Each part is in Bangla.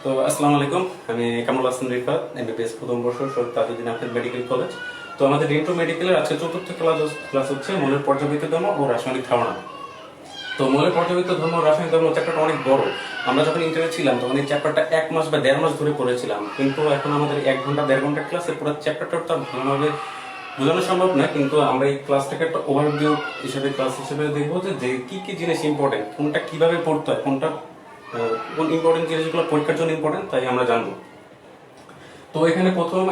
তো আসসালামু আলাইকুম, আমি কামরুল হাসান রিফাত, এমবিবিএস প্রথম বর্ষ, শহীদ তাজউদ্দিন আহমেদ মেডিকেল কলেজ। তো আমাদের ইন্ট্রো মেডিকেলের আজকে চতুর্থ ক্লাস হচ্ছে মৌলের পর্যাবৃত্ত ধর্ম ও রাসায়নিক ধারণা। তো মৌলের পর্যাবৃত্ত ধর্ম ও রাসায়নিক ধর্ম চ্যাপ্টারটা অনেক বড়। আমরা যখন ইন্টারে ছিলাম তখন এই চ্যাপ্টারটা 1 মাস বা 1.5 মাস ধরে পড়েছিলাম, কিন্তু এখন আমাদের 1 ঘন্টা 1.5 ঘন্টার ক্লাসে পুরো চ্যাপ্টারটা তো ভালোভাবে বোঝানো সম্ভব না। কিন্তু আমরা এই ক্লাসটাকে একটা ওভারভিউ হিসেবে ক্লাস হিসেবে দেখবো যে কি কি জিনিস ইম্পর্টেন্ট, কোনটা কিভাবে পড়তে হয়, কোনটা কোন ইম্পর্টেন্ট জিনিসগুলো পরীক্ষার জন্য ইম্পর্টেন্ট, তাই আমরা জানবো। তো এখানে প্রথম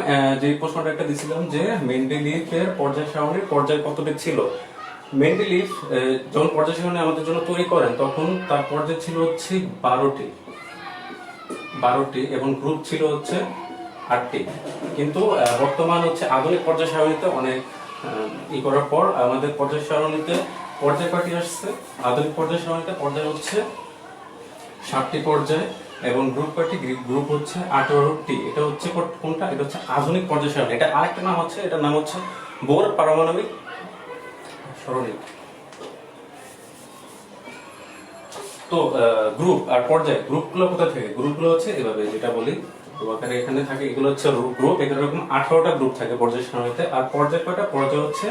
যে প্রশ্নটা একটা দিছিলাম যে মেন্ডেলিফের পর্যায় সারণীর পর্যায় কতটি ছিল। মেন্ডেলিফ যখন পর্যায় সারণী আমাদের জন্য তৈরি করেন তখন তার পর্যায় ছিল হচ্ছে 12টি এবং গ্রুপ ছিল হচ্ছে 8টি। কিন্তু বর্তমান হচ্ছে আধুনিক পর্যায় সারণীতে অনেক করার পর আমাদের পর্যায় সারণীতে পর্যায় কয়টি আসছে। আধুনিক পর্যায় সারণীতে পর্যায় হচ্ছে 7টি পর্যায় এবং গ্রুপ কয়টি, গ্রুপ হচ্ছে 18টি। এটা হচ্ছে কোনটা, এটা হচ্ছে আধুনিক পর্যায় সারণী। এটা আরেকটা নাম হচ্ছে, এটার নাম হচ্ছে বোর পারমাণবিক সরণি। তো গ্রুপ আর পর্যায়, গ্রুপগুলো কোথা থেকে, গ্রুপগুলো হচ্ছে এভাবে, যেটা বলি আকারে এখানে থাকে, এগুলো হচ্ছে গ্রুপ। এখানে এরকম 18টা গ্রুপ থাকে পর্যায় সারণীতে। আর পর্যায় কয়টা, পর্যায় হচ্ছে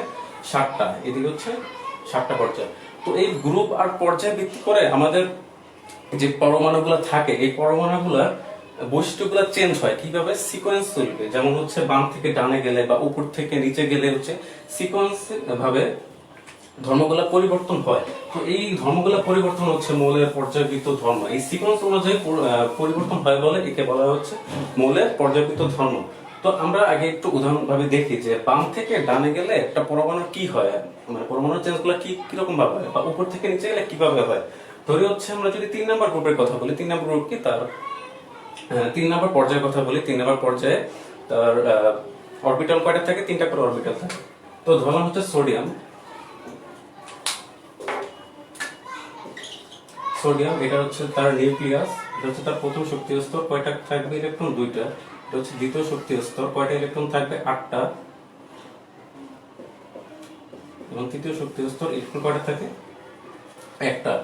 7টা, এদিকে হচ্ছে 7টা পর্যায়। তো এই গ্রুপ আর পর্যায় ভিত্তি করে আমাদের যে পরমাণুগুলো থাকে, এই পরমাণুগুলোর বৈশিষ্ট্যগুলো চেঞ্জ হয় কিভাবে, সিকোয়েন্স চলবে। যেমন হচ্ছে বাম থেকে ডানে গেলে বা উপর থেকে নিচে গেলে হচ্ছে সিকোয়েন্স ভাবে ধর্মগুলো পরিবর্তন হয়। তো এই ধর্মগুলো পরিবর্তন হচ্ছে মৌলের পর্যায়বৃত্ত ধর্ম। এই সিকোয়েন্স অনুযায়ী পরিবর্তন হয় বলে একে বলা হচ্ছে মৌলের পর্যায়বৃত্ত ধর্ম। তো আমরা আগে একটু উদাহরণ ভাবে দেখি যে বাম থেকে ডানে গেলে একটা পরমাণু কি হয়, মানে পরমাণুর চেঞ্জগুলো কি কিরকম ভাবে হয়, বা উপর থেকে নিচে গেলে কিভাবে হয়। ধরে হচ্ছে আমরা যদি 3 নম্বর গ্রুপের কথা বলি, 3 নম্বর গ্রুপ কি, তার 3 নম্বর পর্যায়ের কথা বলি। 3 নম্বর পর্যায়ে তার অরবিটাল কয়টা থাকে, 3টা করে অরবিটাল থাকে। তো ধরলাম হচ্ছে সোডিয়াম, এটা হচ্ছে তার নিউক্লিয়াস, এটা হচ্ছে তার প্রথম শক্তির স্তর, কয়টা থাকবে ইলেকট্রন, 2টা। এটা হচ্ছে দ্বিতীয় শক্তির স্তর, কয়টা ইলেকট্রন থাকবে, 8টা। এবং তৃতীয় শক্তির স্তর, ইলেকট্রন কয়টা থাকে, 1টা।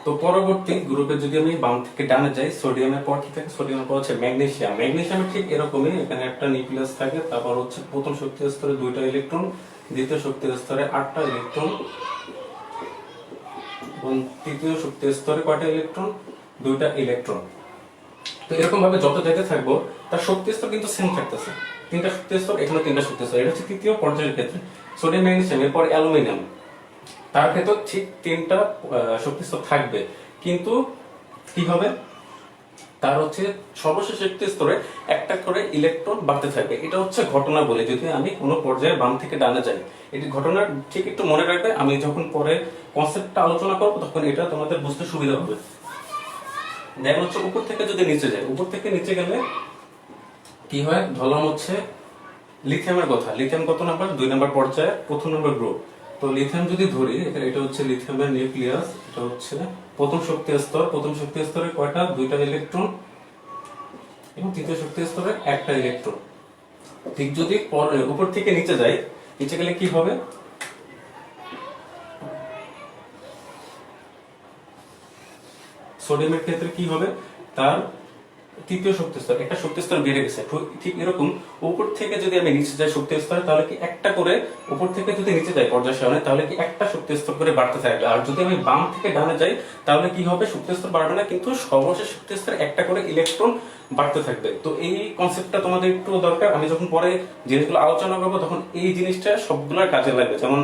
তো পরবর্তী গ্রুপে যদি আমি বাম থেকে ডানে যাই, সোডিয়ামের পর কি থাকে, সোডিয়ামের পর হচ্ছে ম্যাগনেসিয়াম। ম্যাগনেসিয়ামের ঠিক এরকমই, এখানে একটা নিউক্লিয়াস থাকে, তারপর হচ্ছে প্রথম শক্তির স্তরে 2টা ইলেকট্রন, দ্বিতীয় শক্তির স্তরে 8টা ইলেকট্রন, এবং তৃতীয় শক্তির স্তরে কয়টা ইলেকট্রন, 2টা ইলেকট্রন। তো এরকম ভাবে যত যেতে থাকবো তার শক্তি স্তর কিন্তু সেম থাকতেছে, 3টা শক্তি স্তর, এখানে 3টা শক্তি স্তর। এটা হচ্ছে তৃতীয় পর্যায়ের ক্ষেত্রে সোডিয়াম, ম্যাগনেসিয়াম, এরপর অ্যালুমিনিয়াম। তার ক্ষেত্রে ঠিক 3টা শক্তি স্তর থাকবে, কিন্তু কি হবে, তার হচ্ছে সর্বশেষ শক্তি স্তরে একটা করে ইলেকট্রন বাড়তে থাকবে। এটা হচ্ছে ঘটনা বলে যদি আমি কোনো পর্যায়ে বাম থেকে ডানে যাই। এটি ঘটনা ঠিক একটু মনে রাখবে, আমি যখন পরে কনসেপ্টটা আলোচনা করবো তখন এটা তোমাদের বুঝতে সুবিধা হবে। দেন হচ্ছে উপর থেকে যদি নিচে যায়, উপর থেকে নিচে গেলে কি হয়, ধরলাম হচ্ছে লিথিয়ামের কথা। লিথিয়াম কত নাম্বার, 2 নম্বর পর্যায়ে, প্রথম নম্বর গ্রুপ। তো লিথিয়াম যদি ধরি, এটা হচ্ছে লিথিয়ামের নিউক্লিয়াস, এটা হচ্ছে প্রথম শক্তি স্তর। প্রথম শক্তি স্তরে কয়টা, 2টা ইলেকট্রন, এবং তৃতীয় শক্তি স্তরে 1টা ইলেকট্রন। ঠিক যদি উপর থেকে নিচে যায়, নিচে গেলে কি হবে, সোডিয়ামের ক্ষেত্রে কি হবে, তার তৃতীয় শক্তি স্তর, একটা শক্তি স্তর বেড়ে গেছে। ঠিক এরকম উপর থেকে যদি আমি নিচে যাই শক্তি স্তরে, তাহলে কি একটা করে, উপর থেকে যদি নিচে যাই পর্যায় সারণী, তাহলে কি একটা শক্তি স্তর করে বাড়তে থাকবে। আর যদি আমি বাম থেকে ডানে যাই তাহলে কি হবে, শক্তি স্তর বাড়বে না, কিন্তু সর্বশেষ শক্তি স্তরে একটা করে ইলেকট্রন বাড়তে থাকবে। তো এই কনসেপ্টটা তোমাদের একটু দরকার, আমি যখন পরে জিনিসগুলো আলোচনা করবো তখন এই জিনিসটা সবগুলোর কাজে লাগবে। যেমন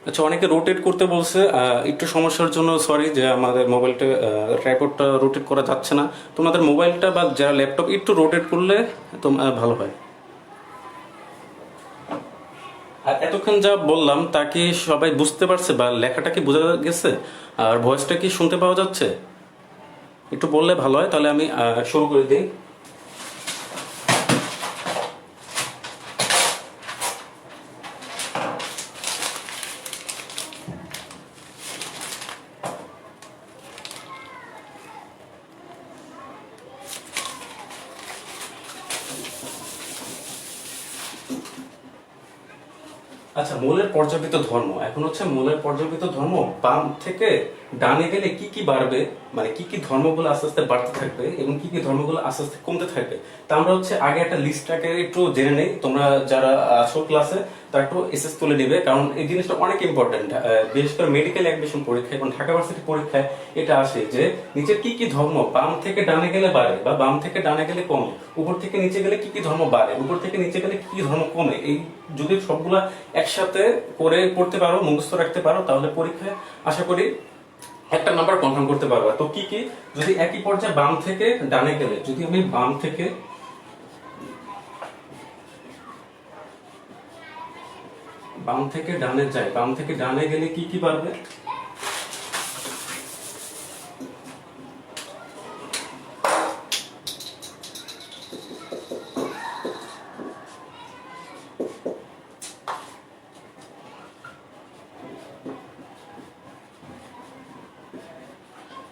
আচ্ছা, অনেকে রোটেট করতে বলছে, একটু সমস্যার জন্য সরি, যে আমাদের মোবাইলটা ট্রাইপডটা রোটেট করা যাচ্ছে না। তোমাদের মোবাইলটা বা যারা ল্যাপটপ একটু রোটেট করলে ভালো হয়। আর এতক্ষণ যা বললাম তা কি সবাই বুঝতে পারছে, বা লেখাটা কি বোঝা গেছে, আর ভয়েসটা কি শুনতে পাওয়া যাচ্ছে? একটু বললে ভালো হয়, তাহলে আমি শুরু করে দিই। আচ্ছা, মৌলের পর্যাবৃত্ত ধর্ম এখন হচ্ছে মৌলের পর্যাবৃত্ত ধর্ম বাম থেকে ডানে গেলে কি কি বাড়বে, মানে কি কি ধর্মগুলো আস্তে আস্তে বাড়তে থাকবে এবং কি কি ধর্মগুলো আস্তে আস্তে কমতে থাকবে। তা আমরা হচ্ছে আগে একটা লিস্টটাকে একটু জেনে নেই, তোমরা যারা আছো ক্লাসে তারা একটু এসএস তুলে নিবে, কারণ এই জিনিসটা অনেক ইম্পর্টেন্ট। বিশেষ করে মেডিকেল অ্যাডমিশন পরীক্ষা এবং ঢাকা ভার্সিটি পরীক্ষায় এটা আসে যে নিচের কি কি ধর্ম বাম থেকে ডানে গেলে বাড়ে বা বাম থেকে ডানে গেলে কমে, উপর থেকে নিচে গেলে কি কি ধর্ম বাড়ে, উপর থেকে নিচে গেলে কি কি ধর্ম কমে। এই যদি সবগুলা একসাথে করে পড়তে পারো, মুখস্থ রাখতে পারো, তাহলে পরীক্ষায় আশা করি একটা নাম্বার কনফার্ম করতে পারবে। তো কি কি, যদি একই পর্যায়ে বাম থেকে ডানে গেলে, যদি আমি বাম থেকে ডানে যাই, বাম থেকে ডানে গেলে কি কি পারবে?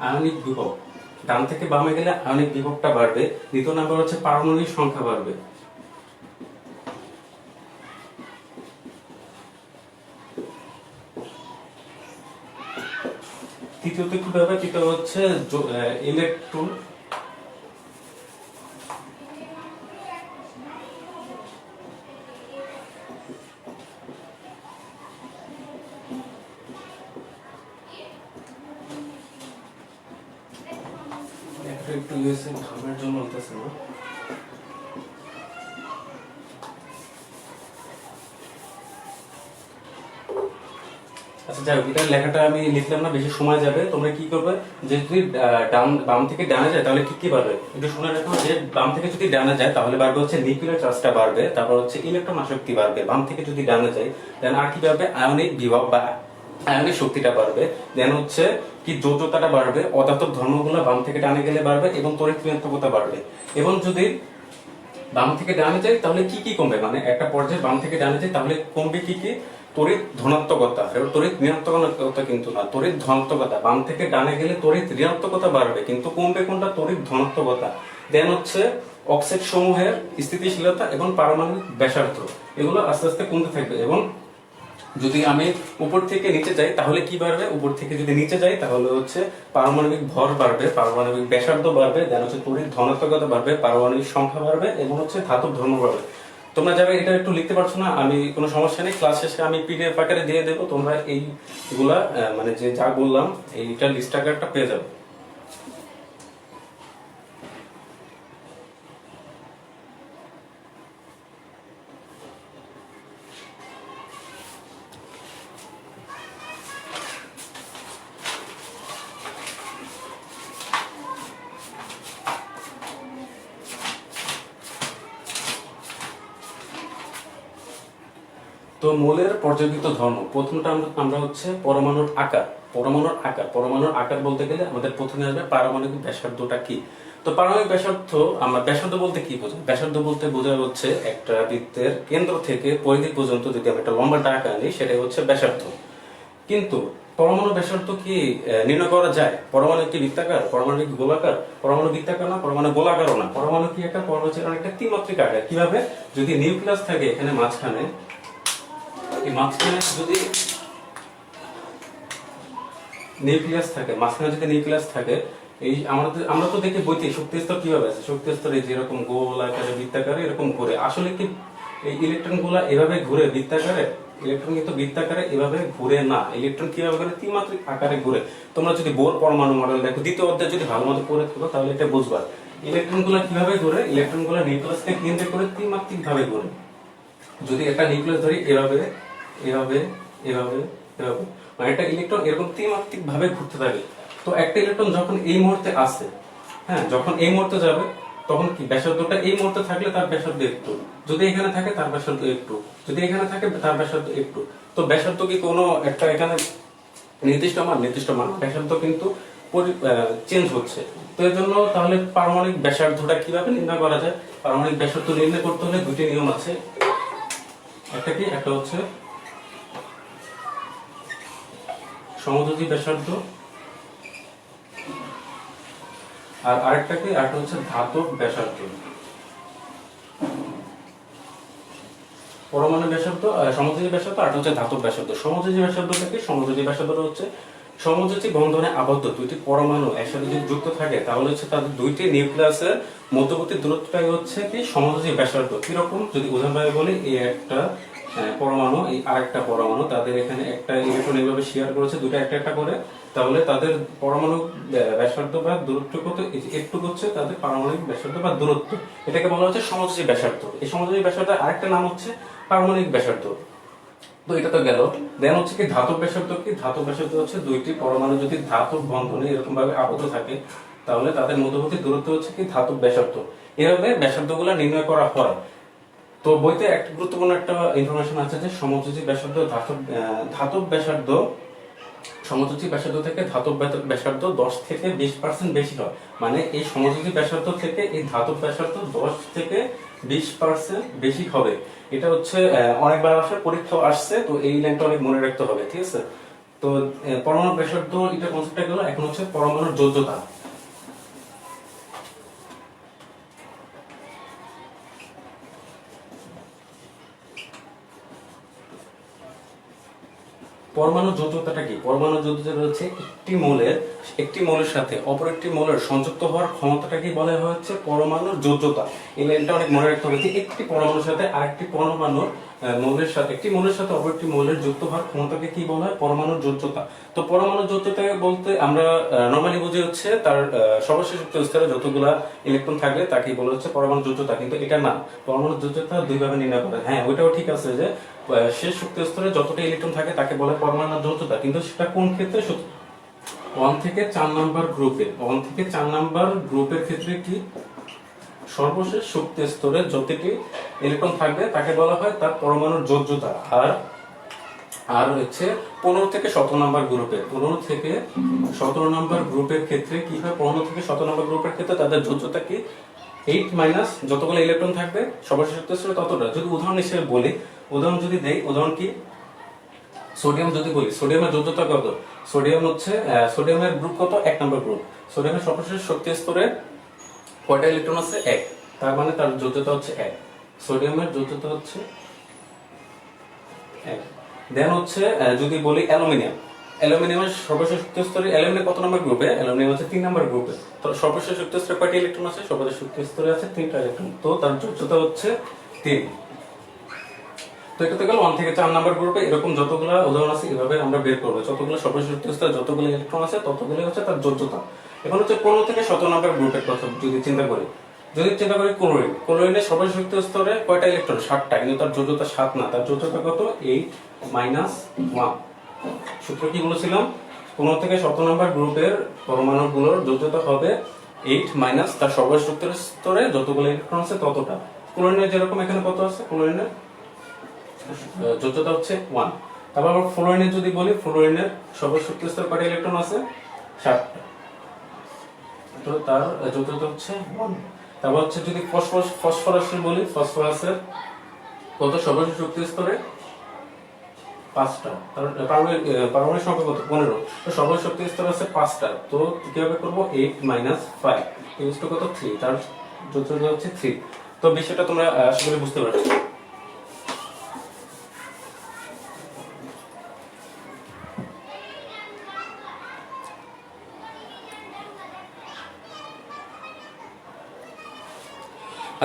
আয়নিক বিভব, ডান থেকে বামে গেলে আয়নিক বিভবটা বাড়বে। দ্বিতীয় নাম্বার হচ্ছে পারমাণবিক সংখ্যা বাড়বে। তৃতীয়ত কি পাবে? তৃতীয় হচ্ছে ইলেকট্রন, একটু ইউএসএ ঘামের জন্য হইতেছে না। আচ্ছা যাই হোক, এটার লেখাটা আমি লিখলাম না, বেশি সময় যাবে। তোমরা কি করবে, যে যদি বাম থেকে ডানে যায় তাহলে কি কি বাড়বে একটু শুনে রাখো। যে বাম থেকে যদি ডানে যায় তাহলে বাড়বে হচ্ছে নিউক্লিয়ার চার্জটা বাড়বে, তারপর হচ্ছে ইলেকট্রন আসক্তি বাড়বে। বাম থেকে যদি ডানে যায় দেন আর কি বাড়বে? আয়নিক বিভব বা আয়নিক শক্তিটা বাড়বে। দেন হচ্ছে কি যোজ্যতাটা বাড়বে, অধাতব ধর্মগুলো বাম থেকে ডানে গেলে বাড়বে এবং তড়িৎ ঋণাত্মকতা বাড়বে। এবং যদি বাম থেকে ডানে যায় তাহলে কি কি কমবে, মানে একটা পর্যায়ে বাম থেকে ডানে যায় তাহলে কমবে কি কি? তড়িৎ ধনাত্মকতা, তড়িৎ ঋণাত্মকতা কিন্তু না, তড়িৎ ধনাত্মকতা। বাম থেকে ডানে গেলে তড়িৎ ঋণাত্মকতা বাড়বে কিন্তু কমবে কোনটা? তড়িৎ ধনাত্মকতা। দেন হচ্ছে অক্সাইড সমূহের স্থিতিশীলতা এবং পারমাণবিক ব্যাসার্ধ, এগুলো আস্তে আস্তে কমতে থাকবে। এবং যদি আমি উপর থেকে নিচে যাই তাহলে কি বাড়বে? উপর থেকে যদি নিচে যাই তাহলে হচ্ছে পারমাণবিক ভর বাড়বে, পারমাণবিক ব্যাসার্ধ বাড়বে, দেন হচ্ছে তড়িৎ ধনাত্মকতা বাড়বে, পারমাণবিক সংখ্যা বাড়বে এবং হচ্ছে ধাতব ধর্ম বাড়বে। তোমরা যারা এটা একটু লিখতে পারছো না, আমি কোনো সমস্যা নেই, ক্লাস শেষে আমি পিডিএফ আকারে দিয়ে দেবো, তোমরা এইগুলা মানে যে যা বললাম এইটা লিস্ট আকারটা পেয়ে যাবে। তো মৌলের পর্যায়বৃত্ত ধর্ম, প্রথমটা আমরা হচ্ছে পরমাণুর আকার। পরমাণুর আকার বলতে গেলে আমাদের প্রথমে আসবে পারমাণবিক ব্যাসার্ধটা কি। তো পারমাণবিক ব্যাসার্ধ, আমরা ব্যাসার্ধ বলতে কি বোঝাই? ব্যাসার্ধ বলতে বোঝা হচ্ছে একটা বৃত্তের কেন্দ্র থেকে পরিধি পর্যন্ত যদি আমরা একটা লম্বা ডাক আনি সেটাই হচ্ছে ব্যাসার্ধ। কিন্তু পরমাণু ব্যাসার্ধ কি নির্ণয় করা যায়? পরমাণু একটি বৃত্তাকার, পরমাণু কি গোলাকার? পরমাণু বৃত্তাকার না, পরমাণু গোলাকারও না। পরমাণু কি একটা, পরমাণু হচ্ছে একটা ত্রিমাত্রিক আকার। কিভাবে? যদি নিউক্লিয়াস থাকে এখানে মাঝখানে, এই মাঝখানে যদি নিউক্লিয়াস থাকে, মাঝখানে যদি নিউক্লিয়াস থাকে, এই আমরা তো দেখি বইতে শক্তি স্তর কিভাবে আছে, শক্তি স্তরে যেরকম গোল আকারে বৃত্তাকারে এরকম ঘুরে। আসলে কি এই ইলেকট্রন গুলা এভাবে ঘুরে বৃত্তাকারে? ইলেকট্রন কিন্তু বৃত্তাকারে এভাবে ঘুরে না। ইলেকট্রন কিভাবে ঘুরে? ত্রিমাত্রিক আকারে ঘুরে। তোমরা যদি বোর পরমাণু মডেল দেখো, দ্বিতীয় অধ্যায় যদি ভালো মতো পড়ে থাকো তাহলে এটা বুঝবা ইলেকট্রন গুলা কিভাবে ঘুরে। ইলেকট্রন গুলা নিউক্লিয়াসকে কেন্দ্র করে ত্রিমাত্রিক ভাবে ঘুরে। যদি একটা নিউক্লিয়াস ধরি এভাবে এভাবে এভাবে এভাবে, মানে একটা ইলেকট্রন এরকম ত্রিমাত্রিক ভাবে ঘুরতে থাকে। তো একটা ইলেকট্রন যখন এই মুহূর্তে আসে, হ্যাঁ, যখন এই মুহূর্তে যাবে তখন কি ব্যাসার্ধটা এই মুহূর্তে থাকলে তার ব্যাসার্ধ একটু, যদি এখানে থাকে তার ব্যাসার্ধ একটু, যদি এখানে থাকে তার ব্যাসার্ধ একটু। তো ব্যাসার্ধ কি কোনো একটা এখানে নির্দিষ্ট মান ব্যাসার্ধ কিন্তু চেঞ্জ হচ্ছে। তো এর জন্য তাহলে পারমাণবিক ব্যাসার্ধটা কিভাবে নির্ণয় করা যায়? পারমাণবিক ব্যাসার্ধ নির্ণয় করতে হলে দুটি নিয়ম আছে। একটা কি? একটা হচ্ছে সমযোজী ব্যাসার্ধ, আর আরেকটা কি? আরেকটা হচ্ছে ধাতব ব্যাসার্ধ। পরমাণু ব্যাসার্ধ, সমযোজী ব্যাসার্ধ, আর হচ্ছে ধাতব ব্যাসার্ধ। সমযোজী ব্যাসার্ধটা কি? সমযোজী ব্যাসার্ধটা হচ্ছে সমযোজী বন্ধনে আবদ্ধ দুইটি পরমাণু একসাথে যদি যুক্ত থাকে তাহলে হচ্ছে তাদের দুইটি নিউক্লিয়াসের মধ্যবর্তী দূরত্বটাই হচ্ছে কি সমযোজী ব্যাসার্ধ। কিরকম যদি উদাহরণভাবে বলি, এই একটা পরমাণু, এই আরেকটা পরমাণু, তাদের এখানে একটা ইলেকট্রন এইভাবে শেয়ার করেছে, দুটো একটা একটা করে, তাহলে তাদের পরমাণু ব্যাসার্ধ বা দূরত্ব কত? একটু হচ্ছে তাদের পারমাণবিক ব্যাসার্ধ বা দূরত্ব। এটাকে বলা হচ্ছে সমযোজী ব্যাসার্ধ। এই সমযোজী ব্যাসার্ধের আরেকটা নাম হচ্ছে পারমাণবিক ব্যাসার্ধ। তো এটা তো গেল। দেন হচ্ছে কি ধাতব ব্যাসার্ধ কি? ধাতব ব্যাসার্ধ হচ্ছে দুইটি পরমাণু যদি ধাতব বন্ধনে এরকম ভাবে আবদ্ধ থাকে তাহলে তাদের মধ্যবর্তী দূরত্ব হচ্ছে কি ধাতব ব্যাসার্ধ। এভাবে ব্যাসার্ধগুলো নির্ণয় করা হয়। তো বইতে একটা গুরুত্বপূর্ণ একটা ইনফরমেশন আছে যে সমযোজী ব্যাসার্ধ ধাতব ব্যাসার্ধ সমযোজী ব্যাসার্ধ থেকে ধাতব ব্যাসার্ধ 10 থেকে 20% বেশি হয়। মানে এই সমযোজী ব্যাসার্ধ থেকে এই ধাতব ব্যাসার্ধ 10 থেকে 20% বেশি হবে। এটা হচ্ছে অনেকবার আসলে পরীক্ষাও আসছে, তো এই লাইনটা অনেক মনে রাখতে হবে, ঠিক আছে? তো পরমাণু ব্যাসার্ধ এটা কনসেপ্টটা গেল। এখন হচ্ছে পরমাণুর যোজ্যতা। পরমাণু যোজ্যতাটা কি? পরমাণু যোজ্যতা হচ্ছে একটি মৌলের সাথে অপর একটি মৌলের সংযুক্ত হওয়ার ক্ষমতাটাকে বলা হচ্ছে পরমাণুর যোজ্যতা। এই লাইনটা অনেক মনে রাখতে হবে যে একটি পরমাণুর সাথে আরেকটি পরমাণুর একটি মৌলের সাথে অপর একটি মৌলের যুক্ত হওয়ার ক্ষমতাকে কি বলা হয়? পরমাণুর যোজ্যতা। তো পরমাণুর যোজ্যতা বলতে আমরা নরমালি বুঝি হচ্ছে তার সর্বশেষ শক্তি স্তরে যতগুলা ইলেকট্রন থাকবে তাকেই বলা হচ্ছে পরমাণু যোজ্যতা, কিন্তু এটা না। পরমাণু যোজ্যতা দুই ভাবে নির্ণয় করে। হ্যাঁ, ওইটাও ঠিক আছে যে শেষ শক্তি স্তরে যতটা ইলেকট্রন থাকে তাকে বলে পরমাণু যোজ্যতা, কিন্তু সেটা কোন ক্ষেত্রে? 1 থেকে 4 নাম্বার গ্রুপে 1 থেকে 4 নাম্বার গ্রুপের ক্ষেত্রে কি সর্বশেষ শক্তি স্তরে যতটি ইলেকট্রন থাকবে তাকে বলা হয় তার পরমাণুর যোজ্যতা। আর হচ্ছে 15 থেকে 17 নাম্বার গ্রুপে 15 থেকে 17 নাম্বার গ্রুপের ক্ষেত্রে কি হয়? 15 থেকে 17 নাম্বার গ্রুপের ক্ষেত্রে তাদের যোজ্যতা কি? 8 মাইনাস যতগুলো ইলেকট্রন থাকবে সর্বশেষ শক্তি স্তরে ততটা। যদি উদাহরণ হিসেবে বলি, উদাহরণ যদি দেই, উদাহরণ কি? সোডিয়াম যদি বলি, সোডিয়ামের যোজ্যতা কত? সোডিয়াম হচ্ছে সোডিয়ামের গ্রুপ কত? 1 নাম্বার গ্রুপ। সোডিয়ামের সর্বশেষ শক্তি স্তরে কয়টা ইলেকট্রন আছে? 1। তার মানে তার যোজ্যতা হচ্ছে 1। সোডিয়ামের যোজ্যতা হচ্ছে 1। দেন হচ্ছে যদি বলি অ্যালুমিনিয়ামের সর্বশেষ শক্তি স্তরে অ্যালুমিনিয়াম কত নাম্বার গ্রুপে? অ্যালুমিনিয়াম হচ্ছে 3 নাম্বার গ্রুপে। তো সর্বশেষ শক্তি স্তরে কয়টা ইলেকট্রন আছে? সর্বশেষ শক্তি স্তরে আছে 3টা ইলেকট্রন। তো তার যোজ্যতা হচ্ছে 3। তো এটা তো গেল 1 থেকে 4 নাম্বার গ্রুপে। এরকম যতগুলো উদাহরণ আছে এভাবে আমরা বের করব। যতগুলো সর্বশেষ শক্তি স্তরে যতগুলো ইলেকট্রন আছে ততগুলো হচ্ছে তার যোজ্যতা। এখন হচ্ছে 15 থেকে 17 নাম্বার গ্রুপের কথা যদি চিন্তা করি ক্লোরিনের সর্বশেষ শক্তি স্তরে কয়টা ইলেকট্রন? 7টা, কিন্তু তার যোজ্যতা 7 না। তার যোজ্যতা কত? 8 মাইনাস 1। সূত্র কি বলেছিলাম? 15 থেকে 17 নাম্বার গ্রুপের পরমাণুগুলোর যোজ্যতা হবে 8 মাইনাস তার সর্বশেষ শক্তি স্তরে যতগুলো ইলেকট্রন আছে ততটা। ক্লোরিনের যেরকম এখানে কত আছে? ক্লোরিনের যোজ্যতা হচ্ছে 1। তারপর আবার ফ্লোরিনের যদি বলি, ফ্লোরিনের সর্বশেষ শক্তি স্তরে কয়টা ইলেকট্রন আছে? 7টা। তো তার যোজ্যতা হচ্ছে 1। তারপর হচ্ছে যদি ফসফরাসের বলি, ফসফরাসের কত সর্বশেষ শক্তি স্তরে? 5টা। তার পারমাণবিক সংখ্যা কত? 15। তো সর্বশেষ শক্তি স্তর আছে 5টা। তো কিভাবে করব? 8 মাইনাস 5 ইকুয়াল টু কত? 3। তার যোজ্যতা হচ্ছে 3। তো বিষয়টা তোমরা আশা করি বুঝতে পারছো।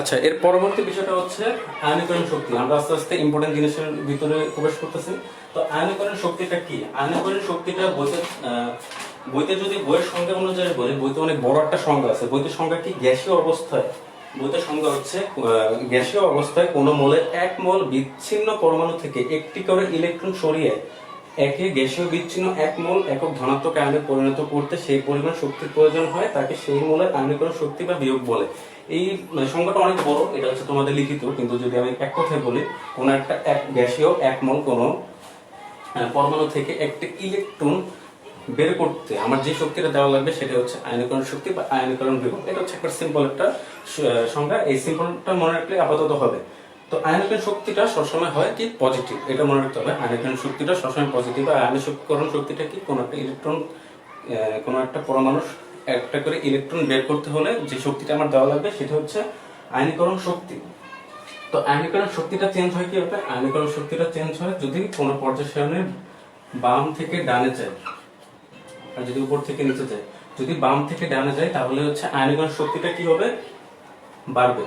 আচ্ছা, এর পরবর্তী বিষয়টা হচ্ছে আয়নীকরণ শক্তি। আমরা আস্তে আস্তে ইম্পর্টেন্ট জিনিসের ভিতরে প্রবেশ করতেছি। তো আয়নীকরণ শক্তিটা কি? আয়নীকরণ শক্তিটা বইতে যদি বইয়ের সংজ্ঞা অনুযায়ী বলি, বইতে অনেক বড় একটা সংজ্ঞা আছে। বইতে সংজ্ঞা কি? গ্যাসীয় অবস্থায়, বইতে সংজ্ঞা হচ্ছে গ্যাসীয় অবস্থায় কোনো মোলের 1 মোল বিচ্ছিন্ন পরমাণু থেকে একটি করে ইলেকট্রন সরিয়ে একে গ্যাসীয় বিচ্ছিন্ন 1 মোল একক ধনাত্মক আয়নে পরিণত করতে সেই পরিমাণ শক্তির প্রয়োজন হয়, তাকে সেই মোলের আয়নীকরণ শক্তি বা বিয়োগ বলে। এই সংখ্যাটা অনেক বড়, এটা হচ্ছে তোমাদের লিখিত, কিন্তু যদি আমি এক কথায় বলি, কোন একটা গ্যাসীয় 1 মোল কোন পরমাণু থেকে একটা ইলেকট্রন বের করতে আমার যে শক্তিটা দেওয়া লাগবে সেটা হচ্ছে আয়নীকরণ শক্তি বা আয়নীকরণ বিভব। এটা হচ্ছে একটা সিম্পল একটা সংজ্ঞা। এই সিম্পলটা মনে রাখলে আপাতত হবে। তো আয়নীকরণ শক্তিটা সবসময় হয় কি? পজিটিভ। এটা মনে রাখতে হবে, আয়নীকরণ শক্তিটা সবসময় পজিটিভ। আর আয়নীকরণ শক্তিটা কি? কোন একটা ইলেকট্রন, কোন একটা পরমাণু একটা করে ইলেকট্রন বের করতে হলে যে শক্তিটা আমার দেওয়া লাগবে সেটা হচ্ছে আয়নীকরণ শক্তি। তো আয়নীকরণ শক্তিটা চেঞ্জ হয় কি হবে? আয়নীকরণ শক্তিটা চেঞ্জ হয় যদি কোনো পর্যায় সারণীর বাম থেকে ডানে যায় আর যদি উপর থেকে নিচে যায়। যদি বাম থেকে ডানে যায় তাহলে হচ্ছে আয়নীকরণ শক্তিটা কি হবে? বাড়বে।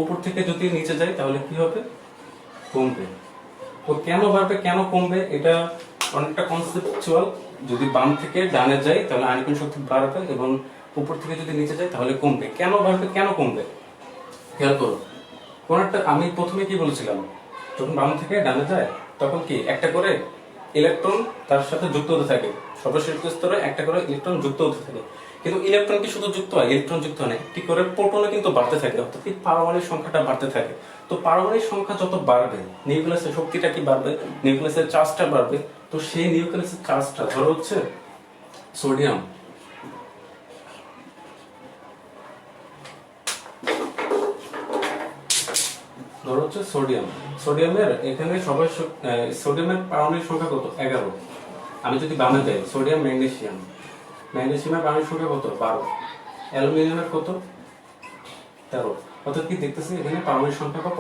উপর থেকে যদি নিচে যায় তাহলে কি হবে? কমবে। তো কেন বাড়বে কেন কমবে এটা অনেকটা কনসেপচুয়াল। যদি বাম থেকে ডানে যায় তাহলে আয়নীকরণ শক্তি বাড়বে এবং উপর থেকে যদি নিচে যায় তাহলে কমবে। কেন বাড়বে কেন কমবে খেয়াল করো। কোন একটা আমি প্রথমে কি বলেছিলাম, যখন বাম থেকে ডানে যায় তখন কি একটা করে ইলেকট্রন তার সাথে যুক্ত হতে থাকে, সর্বশেষ স্তরে একটা করে ইলেকট্রন যুক্ত হতে থাকে। কিন্তু ইলেকট্রন কি শুধু যুক্ত হয়? ইলেকট্রন যুক্ত হয় না, একটি করে প্রোটনও কিন্তু বাড়তে থাকে, অর্থাৎ কি পারমাণবিক সংখ্যাটা বাড়তে থাকে। তো পারমাণবিক সংখ্যা যত বাড়বে নিউক্লিয়াসের শক্তিটা কি বাড়বে? নিউক্লিয়াসের চার্জটা বাড়বে। তো সেই নিউক্লিয়াসের চার্জটা ধরো হচ্ছে সোডিয়াম, ধরো হচ্ছে সোডিয়াম। সোডিয়ামের এখানে সবাই সোডিয়ামের পারমাণবিক সংখ্যা কত? 11। আমি যদি বামে যাই, সোডিয়াম ম্যাগনেসিয়াম, ম্যাগনেসিয়ামের পারমাণবিক সংখ্যা কত? 12। অ্যালুমিনিয়ামের কত? 13। অর্থাৎ কি দেখতেছি এখানে পারমাণবিক সংখ্যা বা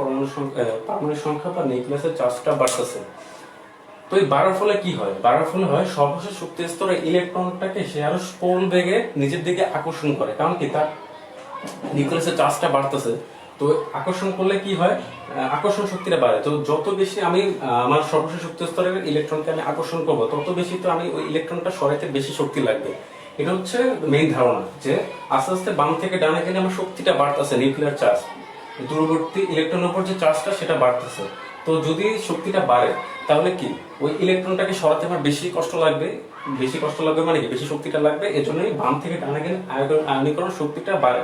পারমাণবিক সংখ্যা বা নিউক্লিয়াসের চার্জটা বাড়তেছে। তো এই বাড়ার ফলে কি হয়? বাড়ার ফলে হয় সর্বশেষ শক্তি স্তরে ইলেকট্রনটাকে সে আরো প্রবল বেগে নিজের দিকে আকর্ষণ করে। কারণ কি তার নিউক্লিয়াসের চার্জটা বাড়তেছে। তো আকর্ষণ করলে কি হয়? আকর্ষণ শক্তিটা বাড়ে। তো যত বেশি আমি আমার সর্বশেষ শক্তি স্তরের ইলেকট্রনকে আমি আকর্ষণ করব তত বেশি তো আমি ওই ইলেকট্রনটা সরাইতে বেশি শক্তি লাগবে। এটা হচ্ছে মেইন ধারণা, যে আস্তে আস্তে বাম থেকে ডানে গেলে আমার শক্তিটা বাড়তেছে, নিউক্লিয়ার চার্জ দূরবর্তী ইলেকট্রনের উপর যে চার্জটা সেটা বাড়তেছে। তো যদি শক্তিটা বাড়ে তাহলে কি ওই ইলেকট্রনটাকে সরাতে আমার বেশি কষ্ট লাগবে। বেশি কষ্ট লাগবে মানে কি বেশি শক্তিটা লাগবে, এজন্যই বাম থেকে ডানে গেলে আয়নীকরণ শক্তিটা বাড়ে।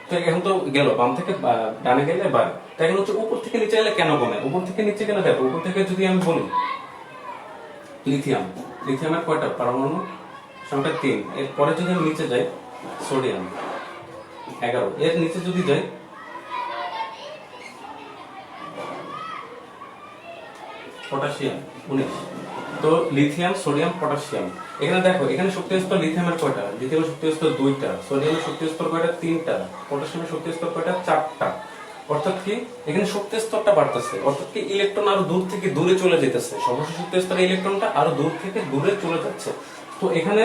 তো এখন তো গেল বাম থেকে ডানে গেলে বাড়ে। তো এখন হচ্ছে উপর থেকে নিচে গেলে কেন কমে? উপর থেকে নিচে গেলে দেখো, উপর থেকে যদি আমি বলি লিথিয়াম, লিথিয়ামের কয়টা পরমাণু? সংখ্যা 3। এরপরে যদি আমি নিচে যাই সোডিয়াম 11। এর নিচে যদি যাই পটাশিয়াম 19। তো লিথিয়াম, সোডিয়াম, পটাশিয়াম। এখানে দেখো এখানে শক্তি স্তর লিথিয়ামের কয়টা? লিথিয়ামের শক্তি স্তর 2টা। সোডিয়ামের শক্তি স্তর কয়টা? 3টা। পটাশিয়ামের শক্তি স্তর কয়টা? 4টা। অর্থাৎ কি এখানে শক্তি স্তরটা বাড়তেছে, অর্থাৎ কি ইলেকট্রন আরো দূর থেকে দূরে চলে যেতেছে, সর্বশেষ শক্তি স্তরে ইলেকট্রনটা আরো দূর থেকে দূরে চলে যাচ্ছে। তো এখানে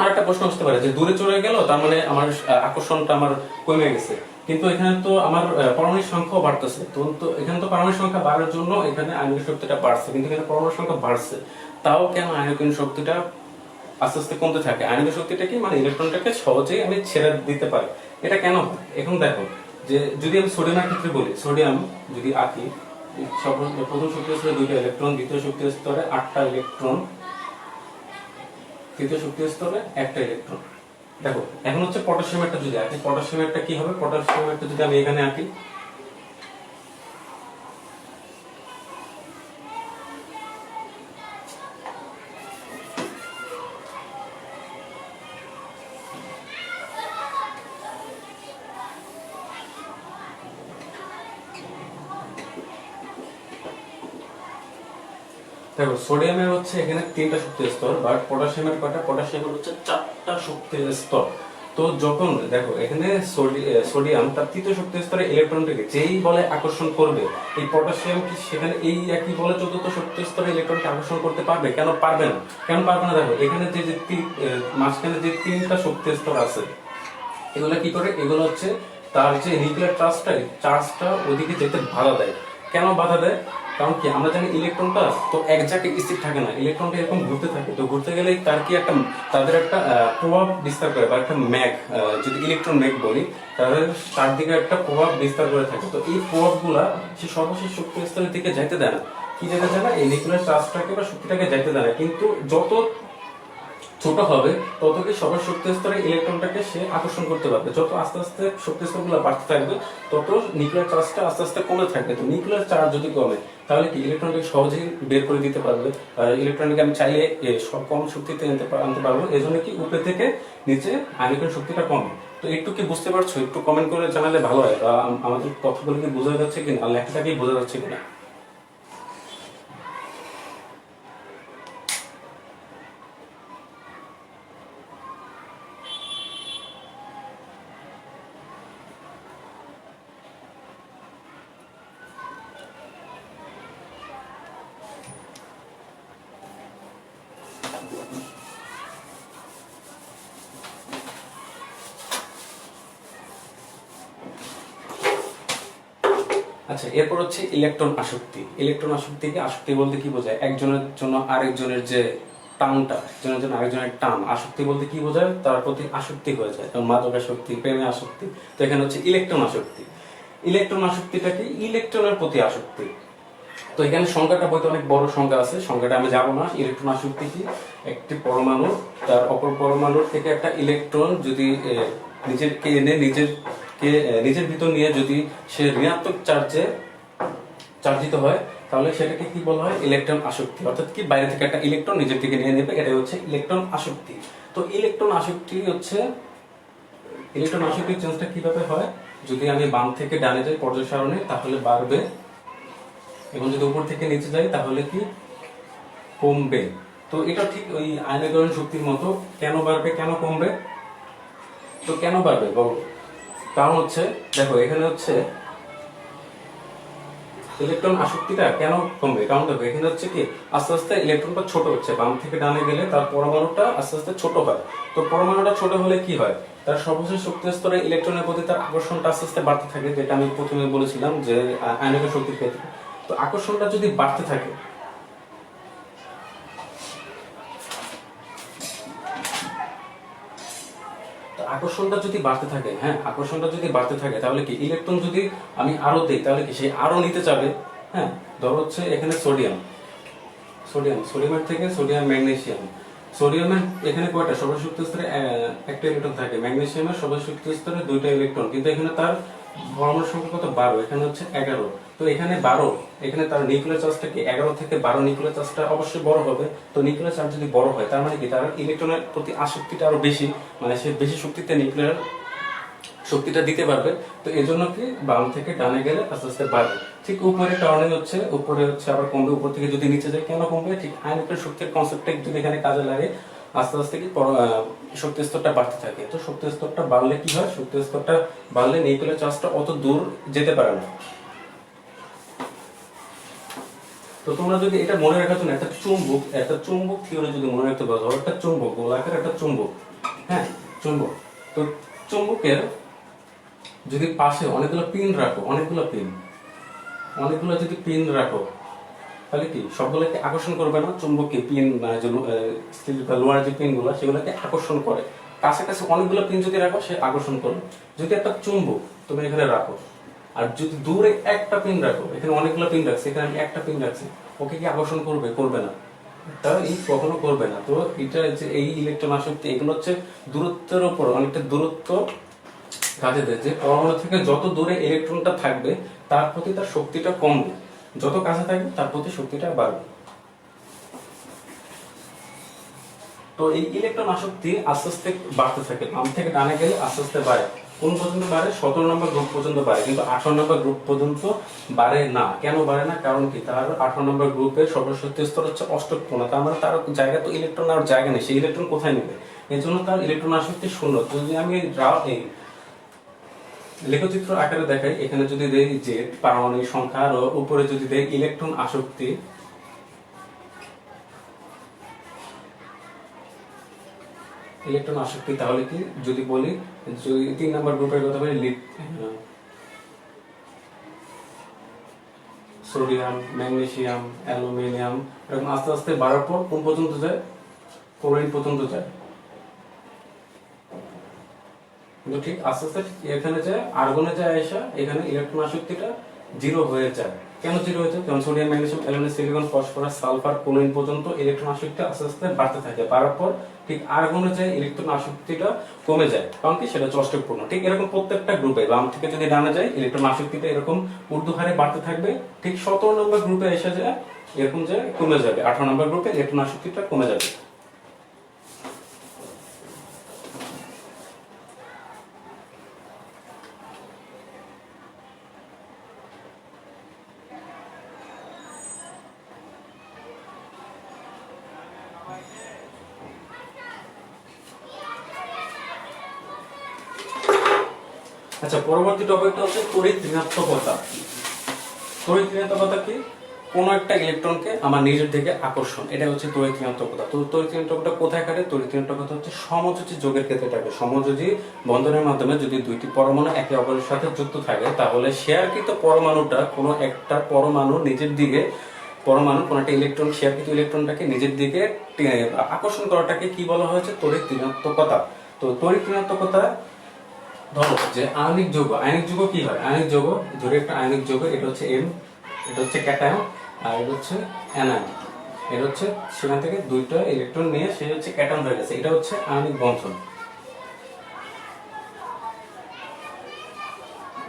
আরেকটা প্রশ্ন আসতে পারে যে দূরে চলে গেল তার মানে আমার আকর্ষণটা আমার কমে গেছে, কিন্তু এখানে তো আমার পারমাণবিক সংখ্যাও বাড়তেছে। তো এখানে তো পারমাণবিক সংখ্যা বাড়ার জন্য এখানে আণবিক শক্তিটা বাড়ছে, কিন্তু এখানে পারমাণবিক সংখ্যা বাড়ছে, তাও কেন আণবিক শক্তিটা আস্তে আস্তে কমতে থাকে? আণবিক শক্তিটা কি মানে ইলেকট্রনটাকে সহজেই আমি ছেড়ে দিতে পারি। এটা কেন হয়? এখন দেখো যে যদি আমি সোডিয়ামের ক্ষেত্রে বলি, সোডিয়াম যদি আঁকি, প্রথম শক্তি স্তরে 2টা ইলেকট্রন, দ্বিতীয় শক্তি স্তরে 8টা ইলেকট্রন, তৃতীয় শক্তি স্তরে 1টা ইলেকট্রন। দেখো এখন হচ্ছে পটাশিয়ামেরটা যদি আঁকি, পটাশিয়ামেরটা কি হবে? পটাশিয়ামেরটা যদি আমি এখানে আঁকি, দেখো সোডিয়ামের হচ্ছে এখানে 3টা শক্তির স্তর, বাট পটাশিয়ামের কয়টা? পটাশিয়ামের হচ্ছে 4টা শক্তির স্তর। তো যখন দেখো এখানে সোডিয়াম তার তৃতীয় শক্তি স্তরে ইলেকট্রনটাকে যেই বলে আকর্ষণ করবে, এই পটাশিয়াম কি সেখানে এই একই বলে চতুর্থ শক্তি স্তরে ইলেকট্রনকে আকর্ষণ করতে পারবে? কেন পারবে না? কেন পারবে না? দেখো এখানে যে মাঝখানে যে 3টা শক্তি স্তর আছে এগুলো কি করে? এগুলো হচ্ছে তার যে নিউক্লিয়ার চার্জটা ওদিকে যেতে বাধা দেয়। কেন বাধা দেয়? কারণ কি আমরা জানি ইলেকট্রনটা তো এক জায়গায় স্থির থাকে না, ইলেকট্রনটা এরকম ঘুরতে থাকে। তো ঘুরতে গেলে তার কি একটা তাদের একটা প্রভাব বিস্তার করে, বা একটা ম্যাগ, যদি ইলেকট্রন ম্যাগ বলি, তাদের চারদিকে একটা প্রভাব বিস্তার করে থাকে। তো এই প্রভাবগুলা সে সর্বশেষ শক্তি স্তরের দিকে যাইতে দেয় না। কি যেতে দেয় না? এই নিউক্লিয়ার চার্জটাকে বা শক্তিটাকে যাইতে দেয় না। কিন্তু যত ছোট হবে তত কি সবার শক্তি স্তরে ইলেকট্রনটাকে সে আকর্ষণ করতে পারবে। যত আস্তে আস্তে শক্তি স্তরগুলো বাড়তে থাকবে তত নিউক্লিয়ার চার্জটা আস্তে আস্তে কমে থাকবে। তো নিউক্লিয়ার চার্জ যদি কমে তাহলে কি ইলেকট্রনটাকে সহজেই বের করে দিতে পারবে। আর ইলেকট্রনকে আমি চাইলে কম শক্তিতে আনতে পারবো। এই জন্য কি উপরে থেকে নিচে আয়নিকরণ শক্তিটা কমে। তো একটু কি বুঝতে পারছো? একটু কমেন্ট করে জানালে ভালো হয়, বা আমাদের কথাগুলো কি বোঝা যাচ্ছে কিনা, আর লেখাটা কি বোঝা যাচ্ছে কিনা। আচ্ছা, এরপর হচ্ছে ইলেকট্রন আসক্তি। ইলেকট্রন আসক্তিকে আসক্তি বলতে কি বোঝায়? একজনের জন্য আরেকজনের যে টানটা, একজনের জন্য আরেকজনের টান। আসক্তি বলতে কি বোঝায়? তার প্রতি আসক্তি হয়ে যায়, যেমন মাদক আসক্তি, প্রেমে আসক্তি। তো এখানে হচ্ছে ইলেকট্রন আসক্তি। ইলেকট্রন আসক্তিটা কি? ইলেকট্রনের প্রতি আসক্তি। তো এখানে সংখ্যাটা বলতে অনেক বড় সংখ্যা আছে, সংখ্যাটা আমি যাবো না। ইলেকট্রন আসক্তি কি? একটি পরমাণু তার অপর পরমাণুর থেকে একটা ইলেকট্রন যদি নিজেরকে এনে নিজের ভিতর নিয়ে যদি সে ঋণাত্মক চার্জিত হয়, তাহলে সেটাকে কি বলা হয়? ইলেকট্রন আসক্তি। অর্থাৎ কি, বাইরে থেকে একটা ইলেকট্রন নিজের থেকে নিয়ে নেবে, এটাই হচ্ছে ইলেকট্রন আসক্তি। তো ইলেকট্রন আসক্তির চেঞ্জটা কিভাবে হয়? যদি আমি বাম থেকে ডানে যাই পর্যায় সারণী, তাহলে বাড়বে, এবং যদি উপর থেকে নিচে যাই তাহলে কি? কমবে। তো এটা ঠিক ওই আয়নীকরণ শক্তির মতো। কেন বাড়বে, কেন কমবে? তো কেন বাড়বে বলো? কারণ হচ্ছে, দেখো এখানে হচ্ছে ইলেকট্রন আসক্তিটা কেন কমবে? কারণ দেখো এখানে হচ্ছে কি, আস্তে আস্তে ইলেকট্রনটা ছোট হচ্ছে, বাম থেকে ডানে গেলে তার পরমাণুটা আস্তে আস্তে ছোট হয়। তো পরমাণুটা ছোট হলে কি হয়? তার সর্বশেষ শক্তি স্তরে ইলেকট্রনের প্রতি তার আকর্ষণটা আস্তে আস্তে বাড়তে থাকে, যেটা আমি প্রথমে বলেছিলাম যে আয়নিক শক্তির ক্ষেত্রে। তো আকর্ষণটা যদি বাড়তে থাকে, হ্যাঁ, আকর্ষণটা যদি বাড়তে থাকে, তাহলে কি ইলেকট্রন যদি আমি আরো দেই, তাহলে কি সে আরো নিতে চাবে। হ্যাঁ, ধরো হচ্ছে এখানে সোডিয়ামের থেকে সোডিয়াম ম্যাগনেসিয়াম। সোডিয়ামের এখানে কয়টা সর্বশেষ শক্তি স্তরে? একটা ইলেকট্রন থাকে। ম্যাগনেসিয়ামের সর্বশেষ শক্তি স্তরে দুইটা ইলেকট্রন, কিন্তু এখানে তার পরমাণুর সংখ্যা কত? 12। এখানে হচ্ছে 11। তো এখানে 12, এখানে তার নিউক্লিয়ার চার্জটা কি? 11 থেকে 12 নিউক্লিয়ার চার্জটা অবশ্যই বড় হবে। তো নিউক্লিয়ার চার্জ যদি বড় হয়, তার মানে কি, তার ইলেকট্রনের প্রতি আসক্তিটা আরো বেশি, মানে সে বেশি শক্তিতে নিউক্লিয়ার শক্তিটা দিতে পারবে। তো এই জন্য কি, বাম থেকে ডানে গেলে আস্তে আস্তে বাড়বে। ঠিক উপরে কারণে হচ্ছে, উপরে হচ্ছে আবার কমবে। উপর থেকে যদি নিচে যায়, কেন কমবে? ঠিক আয়নিকের শক্তির কনসেপ্টটা যদি এখানে কাজে লাগে, আস্তে আস্তে কি শক্তি স্তরটা বাড়তে থাকে। তো শক্তি স্তরটা বাড়লে কি হয়? শক্তি স্তরটা বাড়লে নিউক্লিয়ার চার্জটা অত দূর যেতে পারে না। তো তোমরা যদি এটা মনে রাখার জন্য একটা চুম্বক থিওরি যদি মনে রাখতে পারো, একটা চুম্বক, গোলাকার একটা চুম্বক, হ্যাঁ, চুম্বক। তো চুম্বকের যদি পাশে অনেকগুলো পিন রাখো, অনেকগুলো যদি পিন রাখো, তাহলে কি সবগুলোকে আকর্ষণ করবে না? চুম্বককে পিন, স্টিল বা লোহার যে পিন গুলো, সেগুলোকে আকর্ষণ করে। কাছাকাছি অনেকগুলো পিন যদি রাখো, সে আকর্ষণ করবে। যদি একটা চুম্বক তুমি এখানে রাখো, আর যদি দূরে একটা পিন রাখো, এখানে অনেকগুলো পিন রাখছি, এখানে আমি একটা পিন রাখছি, ওকে কি আকর্ষণ করবে? করবে না। তারা কখনো করবে না। তো এটা যে এই ইলেকট্রন আসক্তি, এগুলো হচ্ছে দূরত্বের উপর অনেকটা দূরত্ব কাজে দেয়। যে পরমাণু থেকে যত দূরে ইলেকট্রনটা থাকবে, তার প্রতি তার শক্তিটা কমবে, যত কাছে থাকবে তার প্রতি শক্তিটা বাড়বে। তো এই ইলেকট্রন আসক্তি আস্তে আস্তে বাড়তে থাকে, বাম থেকে ডানে গেলে আস্তে আস্তে বাড়ে। কোন পর্যন্ত বাড়ে? 17 নম্বর গ্রুপ পর্যন্ত বাড়ে, কিন্তু 18 নম্বর গ্রুপ পর্যন্ত বাড়ে না। কেন বাড়ে না? কারণ কি, তার 18 নম্বর গ্রুপের সর্বশক্তি স্তর হচ্ছে অষ্টক কোণ। তার মানে তার জায়গা, তো ইলেকট্রন আর জায়গা নেই, সেই ইলেকট্রন কোথায় নেবে? এই জন্য তার ইলেকট্রন আসক্তি শূন্য। যদি আমি এই লেখচিত্র আকারে দেখাই, এখানে যদি দেই যে পারমাণবিক সংখ্যা, আর উপরে যদি দেই ইলেকট্রন আসক্তি, তাহলে কি, যদি বলি, যদি 3 নম্বর গ্রুপের কথা বলি, সোডিয়াম, ম্যাগনেসিয়াম, অ্যালুমিনিয়াম, এরকম আস্তে আস্তে বাড়ার পর কোন পর্যন্ত যায়? ক্লোরিন পর্যন্ত যায়। কিন্তু ঠিক আস্তে আস্তে এখানে যায়, আর্গনে যায়, এসে এখানে ইলেকট্রন আসক্তিটা জিরো হয়ে যায়। কেন জিরো হয়ে যায়? যেমন sodium, magnesium, aluminium, silicon, phosphorus, sulphur, chlorine পর্যন্ত ইলেকট্রন আসক্তি আস্তে আস্তে বাড়তে থাকে। বাড়ার পর ঠিক আর্গনে যায়, ইলেকট্রন আসক্তিটা কমে যায়। কারণ কি, সেটা চষ্টকপূর্ণ। ঠিক এরকম প্রত্যেকটা গ্রুপে বাম থেকে যদি ডানে যায়, ইলেকট্রন আসক্তিটা এরকম ঊর্ধ্ব হারে বাড়তে থাকবে। ঠিক 17 নম্বর গ্রুপে এসে যায়, এরকম যে কমে যাবে। 18 নম্বর গ্রুপে ইলেকট্রন আসক্তিটা কমে যাবে। আচ্ছা, পরবর্তী টপিকটা হচ্ছে তড়িৎ ঋণাত্মকতা। তড়িৎ ঋণাত্মকতা কি? কোনো একটা ইলেকট্রনকে আমার নিজের দিকে আকর্ষণ, এটা হচ্ছে তড়িৎ ঋণাত্মকতা। তো তড়িৎ ঋণাত্মকতা কোথায় কাটে? তড়িৎ ঋণাত্মকতা হচ্ছে সমযোজী যৌগের ক্ষেত্রে থাকে। সমযোজী বন্ধনের মাধ্যমে যদি দুইটি পরমাণু একে অপরের সাথে যুক্ত থাকে, তাহলে শেয়ারকৃত পরমাণুটা কোনো একটা পরমাণু নিজের দিকে, পরমাণু কোনো একটা ইলেকট্রন শেয়ারকৃত ইলেকট্রনটাকে নিজের দিকে আকর্ষণ করাটাকে কি বলা হয়েছে? তড়িৎ ঋণাত্মকতা। তো তড়িৎ ঋণাত্মকতা, ধরো যে আয়নিক যৌগ, আয়নিক যৌগ কি হয়? আয়নিক যৌগ, ধরে একটা আয়নিক যৌগ, এটা হচ্ছে M, এটা হচ্ছে ক্যাটায়ন, আর এটা হচ্ছে অ্যানায়ন। এটা হচ্ছে সেখান থেকে দুইটা ইলেকট্রন নিয়ে সে হচ্ছে ক্যাটায়ন হয়ে গেছে, এটা হচ্ছে আয়নিক বন্ধন।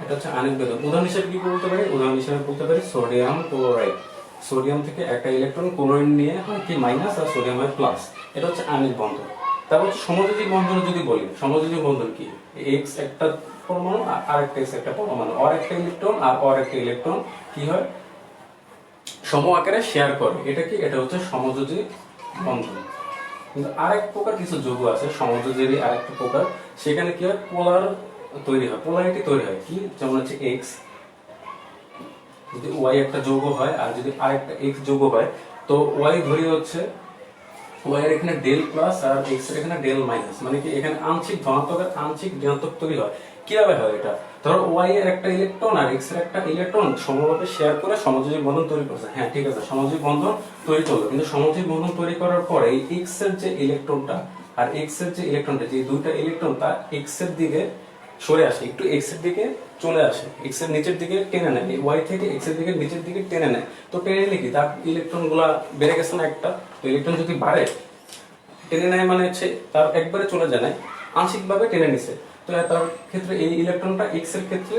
এটা হচ্ছে আয়নিক বন্ধন। উদাহরণ হিসেবে কি বলতে পারি? উদাহরণ হিসেবে বলতে পারি সোডিয়াম ক্লোরাইড। সোডিয়াম থেকে একটা ইলেকট্রন ক্লোরিন নিয়ে হয় কি মাইনাস, আর সোডিয়াম হয় প্লাস। এটা হচ্ছে আয়নিক বন্ধন। তারপর সমযোজী বন্ধন যদি বলি, সমযোজী বন্ধন কি? এক্স একটা পরমাণু আর আরেকটা এক্স একটা পরমাণু, আর একটা ইলেকট্রন আর একটা ইলেকট্রন কি হয়? সম আকারে শেয়ার করে। এটা কি? এটা হচ্ছে সমযোজী বন্ধন। কিন্তু আরেক প্রকার কিছু যৌগ আছে সমযোজীরই আরেকটা প্রকার, সেখানে কি হয়? পোলার তৈরি হয়, পোলারিটি তৈরি হয়। কি? যেমন হচ্ছে এক্স, যদি ওয়াই একটা যৌগ হয় আর যদি আরেকটা এক্স যৌগ হয়, তো ওয়াই ধরি হচ্ছে ওয়াই এর এখানে ডেল প্লাস আর এক্স এর এখানে ডেল মাইনাস, মানে কি এখানে আংশিক ধনাত্মক আর আংশিক ঋণাত্মক তৈরি হয়। কিভাবে হয় এটা? ধরো ওয়াই এর একটা ইলেকট্রন আর এক্স এর একটা ইলেকট্রন সমভাবে শেয়ার করে সমযোজী বন্ধন তৈরি করছে। হ্যাঁ ঠিক আছে, সমযোজী বন্ধন তৈরি করলো, কিন্তু সমযোজী বন্ধন তৈরি করার পরে এই এক্স এর যে ইলেকট্রনটা আর এক্স এর যে ইলেকট্রনটা, যে দুইটা ইলেকট্রন তা এক্স এর দিকে সরে আসে, একটু এক্স এর দিকে চলে আসে, এক্স এর নিচের দিকে টেনে নেয়, ওয়াই থেকে এক্স এর দিকে নিচের দিকে টেনে নেয়। তো টেনে নিলে কি তার ইলেকট্রন গুলা বেড়ে গেছে না একটা? তো ইলেকট্রন যদি বাড়ে, টেনে নেয় মানে হচ্ছে তার একবারে চলে যায় না, আংশিকভাবে টেনে নিছে। তো তার ক্ষেত্রে এই ইলেকট্রনটা এক্স এর ক্ষেত্রে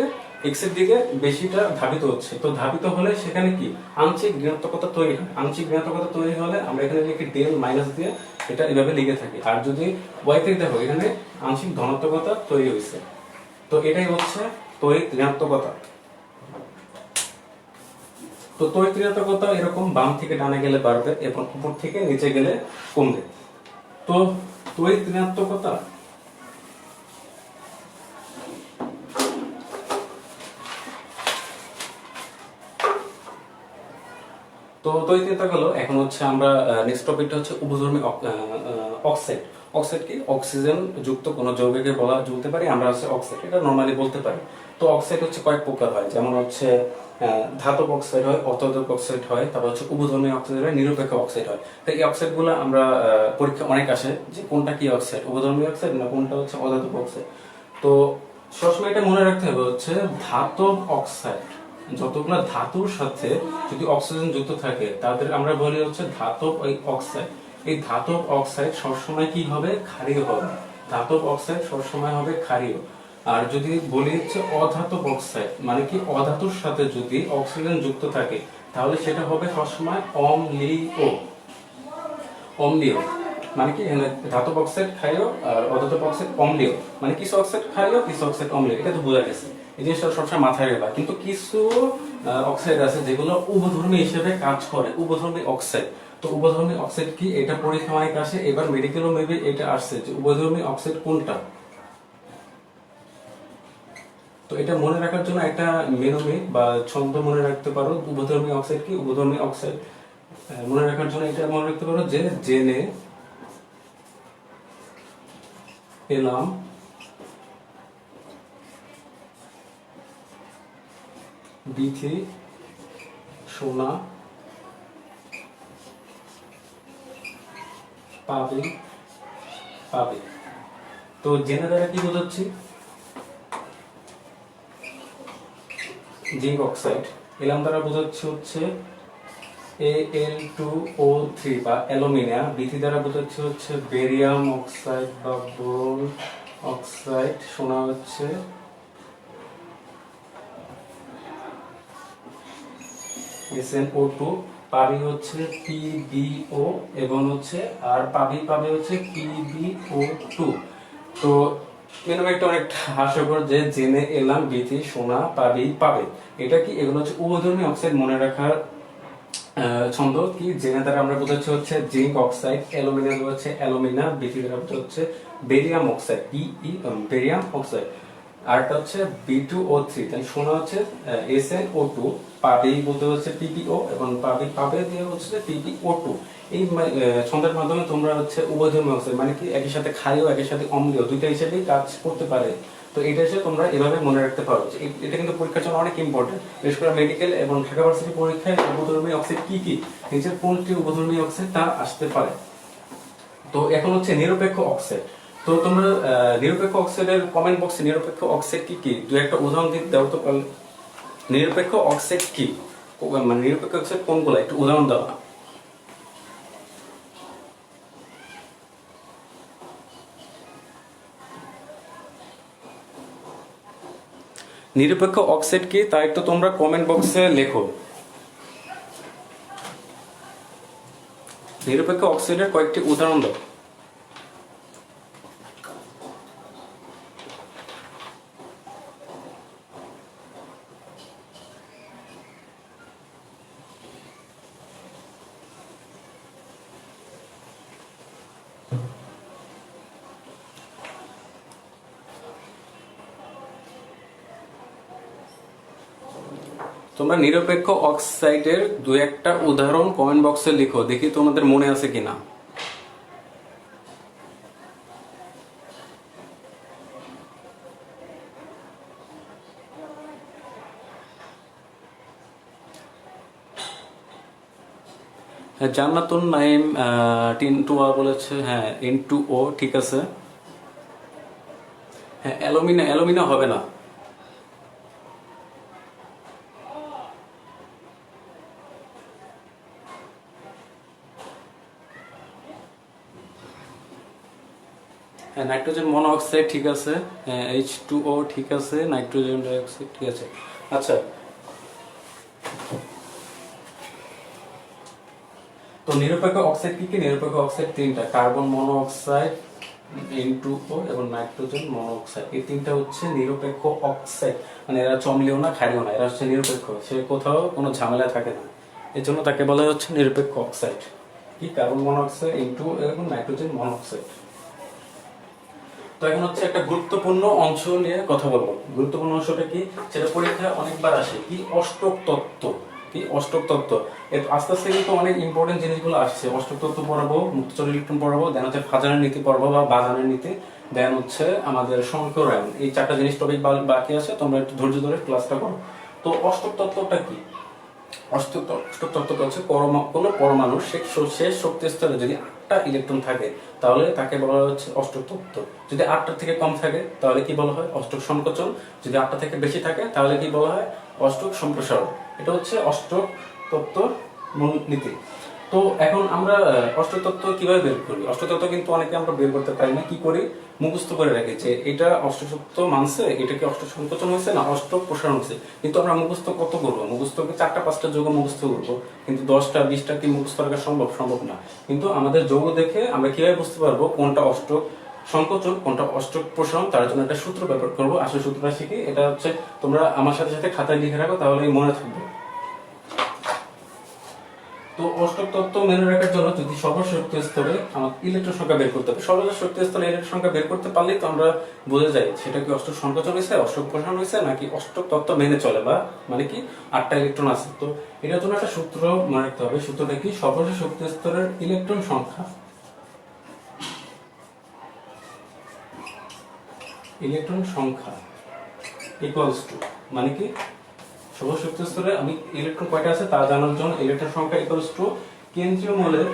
এক্স এর দিকে বেশিটা ধাবিত হচ্ছে। তো ধাবিত হলে সেখানে কি আংশিক ঋণাত্মকতা তৈরি হয়। আংশিক ঋণাত্মকতা তৈরি হলে আমরা এখানে লিখি ডেল মাইনাস দিয়ে, এটা এভাবে লিখে থাকি। আর যদি ওয়াই থেকে দেখো, এখানে আংশিক ধনাত্মকতা তৈরি হয়েছে। তো এটাই হচ্ছে তড়িৎ ঋণাত্মকতা। তো তড়িৎ ঋণাত্মকতা এরকম বাম থেকে ডানে গেলে বাড়বে এবং উপর থেকে নিচে গেলে কমবে। তো তড়িৎ ঋণাত্মকতা তো তড়িৎ ঋণাত্মক হলো। এখন হচ্ছে আমরা নেক্সট টপিকটা হচ্ছে উভধর্মী অক্সাইড। অক্সাইড কি? অক্সিজেন যুক্ত কোনো যৌগকে বলতে পারি আমরা হচ্ছে অক্সাইড, এটা নরমালি বলতে পারি। তো অক্সাইড হচ্ছে কয়েক প্রকার হয়, যেমন হচ্ছে ধাতব অক্সাইড হয়, অধাতব অক্সাইড হয়, তারপর হচ্ছে উভধর্মী অক্সাইড হয়, নিরপেক্ষ অক্সাইড হয়। তো এই অক্সাইডগুলো আমরা পরীক্ষা অনেক আসে যে কোনটা কি অক্সাইড, উভধর্মী অক্সাইড না কোনটা হচ্ছে অধাতব অক্সাইড। তো সবসময় এটা মনে রাখতে হবে হচ্ছে ধাতব অক্সাইড, যতগুলো ধাতুর সাথে যদি অক্সিজেন যুক্ত থাকে তাদের আমরা বলি হচ্ছে ধাতব অক্সাইড। এই ধাতব অক্সাইড সবসময় কি হবে? ক্ষারীয় হবে। ধাতব অক্সাইড সবসময় হবে ক্ষারীয়। আর যদি বলি হচ্ছে অধাতব অক্সাইড, মানে কি অধাতুর সাথে যদি অক্সিজেন যুক্ত থাকে তাহলে সেটা হবে সবসময় অম্লীয়। অম্লীয় মানে কি ধাতব অক্সাইড ক্ষারীয় আর অধাতব অক্সাইড অম্লীয়, মানে কিছু অক্সাইড ক্ষারীয় কিছু অক্সাইড অম্লীয়, এটা তো বোঝা গেছে। এই জিনিসটা সবসময় মাথায় রাখবা। কিন্তু কিছু অক্সাইড আছে যেগুলো উভধর্মী হিসেবে কাজ করে, উভধর্মী অক্সাইড। তো উভধর্মী অক্সাইড কি? এটা পরীক্ষা অনেক আসে, এবার মেডিকেলও মেবি এটা আসছে যে উভধর্মী অক্সাইড কোনটা। তো এটা মনে রাখার জন্য একটা মেনোমিক বা ছন্দ মনে রাখতে পারো, উভধর্মী অক্সাইড কি? উভধর্মী অক্সাইড মনে রাখার জন্য এটা মনে রাখতে পারো যে জেনে এলাম বিথি সোনা পাবে পাবে। তো জেনে দ্বারা কি বোঝাচ্ছি? Zinc oxide. এলাম দ্বারা বোঝাচ্ছি হচ্ছে Al2O3 বা অ্যালুমিনিয়া। বিথি দ্বারা বোঝাচ্ছি হচ্ছে বেরিয়াম অক্সাইড বা বোরন অক্সাইড। সোনা হচ্ছে SnO2, পাবি হচ্ছে PbO এবং হচ্ছে আর পাবে হচ্ছে PbO2। তো মেনোমেকটা অনেকটা হাস্যকর যে জেনে এলাম বিথি সোনা পাবে। এটা কি? এগুলো হচ্ছে উভধর্মী অক্সাইড মনে রাখার ছন্দ। কি? জেনে দ্বারা আমরা বোঝাচ্ছি হচ্ছে জিঙ্ক অক্সাইড, অ্যালুমিনিয়াম হচ্ছে অ্যালুমিনা, বিথি দ্বারা বোঝাচ্ছে বেরিয়াম অক্সাইড বেরিয়াম অক্সাইড। আরটা হচ্ছে B2O3, তাহলে সোনা হচ্ছে SnO2 পাবে বলতে হচ্ছে পিপিও, এবং পাবে দিয়ে হচ্ছে পিপিও2। এই ছন্দের মাধ্যমে তোমরা হচ্ছে উভয়ধর্মী অক্সাইড মানে কি একই সাথে ক্ষারীয় একই সাথে অম্লীয় দুইটা হিসেবেই কাজ করতে পারে। তো এটা এসে তোমরা এভাবে মনে রাখতে পারো যে এটা কিন্তু পরীক্ষার জন্য অনেক ইম্পর্টেন্ট, বিশেষ করে মেডিকেল এবং ঢাকা ভার্সিটি পরীক্ষায় উভয়ধর্মী অক্সাইড কি কি, নিচের কোনটি উভয়ধর্মী অক্সাইড তা আসতে পারে। তো এখন হচ্ছে নিরপেক্ষ অক্সাইড। তো তোমরা নিরপেক্ষ অক্সাইডের কমেন্ট বক্সে নিরপেক্ষ অক্সাইড কি কি দু একটা উদাহরণ দিতে দাও তো পারলে। নিরপেক্ষ অক্সাইড কি, মানে নিরপেক্ষ অক্সাইড কোনগুলো একটু উদাহরণ দাও। নিরপেক্ষ অক্সাইড কি তা একটু তোমরা কমেন্ট বক্সে লেখো। নিরপেক্ষ অক্সাইডের কয়েকটি উদাহরণ দাও। তোমরা নিরপেক্ষ অক্সাইডের দু একটা উদাহরণ কমেন্ট বক্সে লিখো, দেখি তোমাদের মনে আছে কিনা। হ্যাঁ, জান্নাতুন নাইম টিনটুয়া বলেছে হ্যাঁ N2O, ঠিক আছে। হ্যাঁ, অ্যালুমিনা হবে না। হ্যাঁ, নাইট্রোজেন মনোঅক্সাইড ঠিক আছে, হ্যাঁ H2O ঠিক আছে, নাইট্রোজেন ডাইঅক্সাইড ঠিক আছে। আচ্ছা, তো নিরপেক্ষ অক্সাইড কি কি? নিরপেক্ষ অক্সাইড তিনটা, কার্বন মনোঅক্সাইড, N2O এবং নাইট্রোজেন মনোঅক্সাইড। এই তিনটা হচ্ছে নিরপেক্ষ অক্সাইড, মানে এরা অম্লীয় না ক্ষারীয় না, এরা হচ্ছে নিরপেক্ষ, সে কোথাও কোনো ঝামেলা থাকে না, এর জন্য তাকে বলা হচ্ছে নিরপেক্ষ অক্সাইড। কি? কার্বন মনোঅক্সাইড, N2O এবং নাইট্রোজেন মনোঅক্সাইড। তো এখন হচ্ছে একটা গুরুত্বপূর্ণ অংশ নিয়ে কথা বলবো। গুরুত্বপূর্ণ অংশটা কি, সেটা পরীক্ষায় অনেকবার আসে, কি অষ্টক তত্ত্ব। কি অষ্টক তত্ত্ব? আস্তে আস্তে কিন্তু অনেক ইম্পর্টেন্ট জিনিসগুলো আসছে। অষ্টক তত্ত্ব পড়াবো, মুক্তচর ইলেকট্রন পড়াবো, দেন হচ্ছে ফাজানের নীতি পড়াবো বা বাজানের নীতি, দেন হচ্ছে আমাদের সংকরায়ন। এই চারটা জিনিস টপিক বাকি আছে, তোমরা একটু ধৈর্য ধরে ক্লাসটা করো। তো অষ্টক তত্ত্বটা কি? অষ্টক তত্ত্বটা হচ্ছে কোনো পরমাণুর শেষ শক্তি স্তরে যদি 8টা ইলেকট্রন থাকে তাহলে তাকে বলা হচ্ছে অষ্টক তত্ত্ব। যদি 8টার থেকে কম থাকে তাহলে কি বলা হয়? অষ্টক সংকোচন। যদি 8টা থেকে বেশি থাকে তাহলে কি বলা হয়? অষ্টক সম্প্রসারণ। এটা হচ্ছে অষ্টক তত্ত্বর মূল নীতি। তো এখন আমরা অষ্টক তত্ত্ব কিভাবে বের করি? অষ্টক তত্ত্ব কিন্তু অনেকে আমরা বের করতে পারি না। কি করি? মুখস্থ করে রাখি যে এটা অষ্টক তত্ত্ব মানছে, এটা কি অষ্টক সংকোচন হয়েছে না অষ্টক প্রসারণ হয়েছে। কিন্তু আমরা মুখস্থ কত করবো? মুখস্থকে 4টা-5টা যৌগ মুখস্থ করবো, কিন্তু 10টা-20টা কি মুখস্থ রাখা সম্ভব না। কিন্তু আমাদের যৌগ দেখে আমরা কিভাবে বুঝতে পারবো কোনটা অষ্টক সংকোচন কোনটা অষ্টক প্রসারণ? তার জন্য একটা সূত্র ব্যবহার করবো। আসলে সূত্রটা শিখি, এটা হচ্ছে তোমরা আমার সাথে সাথে খাতায় লিখে রাখো, তাহলে মনে থাকবে। তো অষ্টক তত্ত্ব মেনে রাখার জন্য যদি সর্বশক্তি স্তরে আমার ইলেকট্রন সংখ্যা বের করতে হবে। সর্বশক্তি স্তরে ইলেকট্রন সংখ্যা বের করতে পারলেই তো আমরা বুঝে যাই সেটা কি অষ্টক সংকোচন হয়েছে, অষ্টক প্রসারণ হয়েছে, নাকি অষ্টক তত্ত্ব মেনে চলে, বা মানে কি 8টা ইলেকট্রন আছে। তো এটার জন্য একটা সূত্র মনে রাখতে হবে। সূত্রটা কি? সর্বশক্তি স্তরের ইলেকট্রন সংখ্যা ইকুয়ালস টু, মানে কি সর্বশক্তি স্তরে আমি ইলেকট্রন কয়টা আছে তা জানার জন্য ইলেকট্রন সংখ্যা ইকুয়ালস টু কেন্দ্রীয় মোলের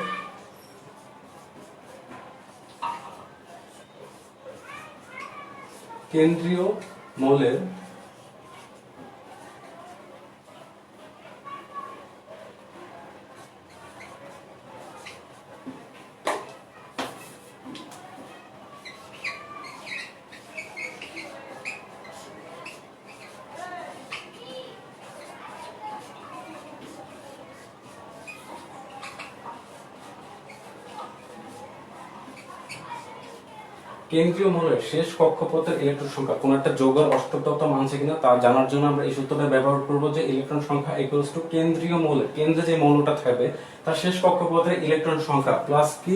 শেষ কক্ষপথের ইলেকট্রন সংখ্যা কোন একটা যৌগের অষ্টক তত্ত্ব মানছে কিনা তা জানার জন্য আমরা এই সূত্রটা ব্যবহার করব যে ইলেকট্রন সংখ্যা ইকুয়ালস টু কেন্দ্রীয় মৌলের, কেন্দ্রে যে মৌলটা থাকবে তার শেষ কক্ষপথের ইলেকট্রন সংখ্যা প্লাস কি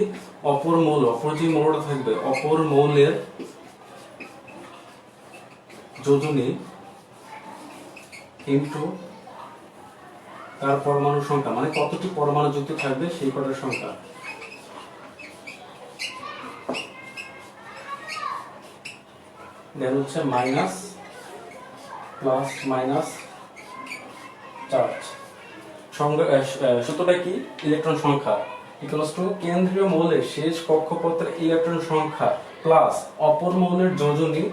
অপর যে মৌলটা থাকবে অপর মৌলের যোজনী ইনটু তার পরমাণু সংখ্যা মানে কতটি পরমাণু যুক্ত থাকবে সেই কটার সংখ্যা। দেন হচ্ছে মাইনাস প্লাস মাইনাস চার্জ। সূত্রটা কি? ইলেকট্রন সংখ্যা ইকুয়ালস টু কেন্দ্রীয় মৌলের শেষ কক্ষপথের ইলেকট্রন সংখ্যা প্লাস অপর মৌলের যোজনী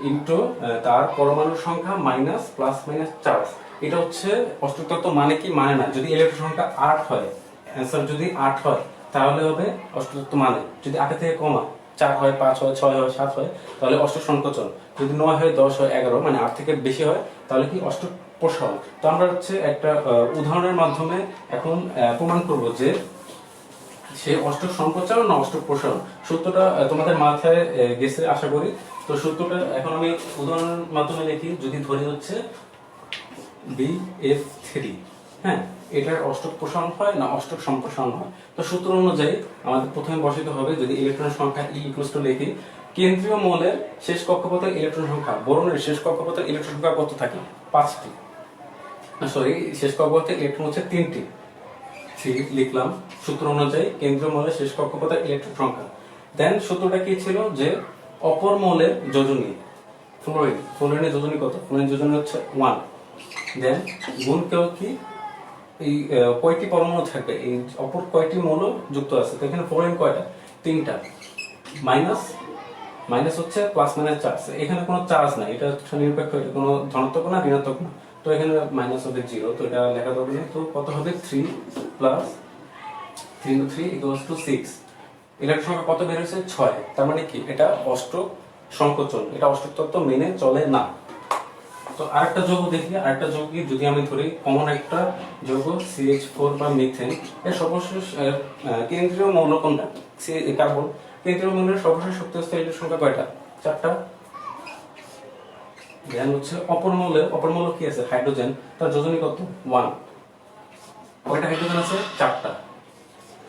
ইনটু তার পরমাণু সংখ্যা মাইনাস প্লাস মাইনাস চার্জ। এটা হচ্ছে অষ্টক তত্ত্ব মানে কি মানে না। যদি ইলেকট্রন সংখ্যা 8 হয়, অ্যান্সার যদি 8 হয় তাহলে হবে অষ্টক তত্ত্ব মানে। যদি 8 থেকে কমা 4 হয়, 5 হয়, 6 হয়, 7 হয় তাহলে অষ্টক সংকোচন। যদি 9 হয়, 10 হয়, 11 মানে 8 থেকে বেশি হয় তাহলে কি অষ্টক প্রসারণ। তো আমরা হচ্ছে একটা উদাহরণের মাধ্যমে এখন প্রমাণ করব যে সে অষ্টক সংকোচন না অষ্টক প্রসারণ। সূত্রটা তোমাদের মাথায় গেছে আশা করি। তো সূত্রটা এখন আমি উদাহরণের মাধ্যমে লিখি। যদি ধরি হচ্ছে BF3, হ্যাঁ, এটার অষ্টক প্রসারণ হয় না অষ্টক সম্প্রসারণ হয়। তো সূত্র অনুযায়ী আমাদের প্রথমে বসাতে হবে, যদি ইলেকট্রনের সংখ্যা E = লিখি কেন্দ্রীয় মৌলের শেষ কক্ষপথের ইলেকট্রন সংখ্যা, বোরনের শেষ কক্ষপথের ইলেকট্রন সংখ্যা কত থাকে? 5টি। সরি, শেষ কক্ষপথের ইলেকট্রন হচ্ছে 3টি। 3 লিখলাম সূত্র অনুযায়ী কেন্দ্রীয় মৌলের শেষ কক্ষপথের ইলেকট্রন সংখ্যা। দেন সূত্রটা কি ছিল যে অপর মৌলের যোজনী ফ্লোরিন, ফ্লোরিনের যোজনী কত? ফ্লোরিন যোজনী হচ্ছে 1। দেন গুণ কেউ কি এই কয়টি পরমাণু থাকবে, এই অপর কয়টি মৌল যুক্ত আছে। তো এখানে ফ্লোরিন কয়টা? 3টা। মাইনাস মাইনাস হচ্ছে প্লাস মাইনাস চার্জ। এখানে কোনো চার্জ নাই, এটা নিরপেক্ষ, এটা কোনো ধনাত্মক না ঋণাত্মক না। তো এখানে মাইনাস হবে 0, তো এটা লেখা দরকার নেই। তো কত হবে? 3 প্লাস 3 × 3 = 6। ইলেকট্রন সংখ্যা কত বের হয়েছে? 6। তার মানে কি এটা অষ্টক সংকোচন, এটা অষ্টক তত্ত্ব মেনে চলে না। তো আরেকটা যৌগ দেখি। আরেকটা যৌগ যদি আমি ধরি কমন একটা যৌগ CH4 বা মিথেন, এর সর্বশেষ কেন্দ্রীয় মৌল কোনটা? কার্বন। কেন্দ্রীয় মৌলের সর্বশেষ শক্তিস্তর ইলেকট্রন সংখ্যা কয়টা? 4টা। ধ্যান হচ্ছে অপর মৌল কি আছে? হাইড্রোজেন। তার যোজনী কত? 1। কয়টা হাইড্রোজেন আছে? 4টা।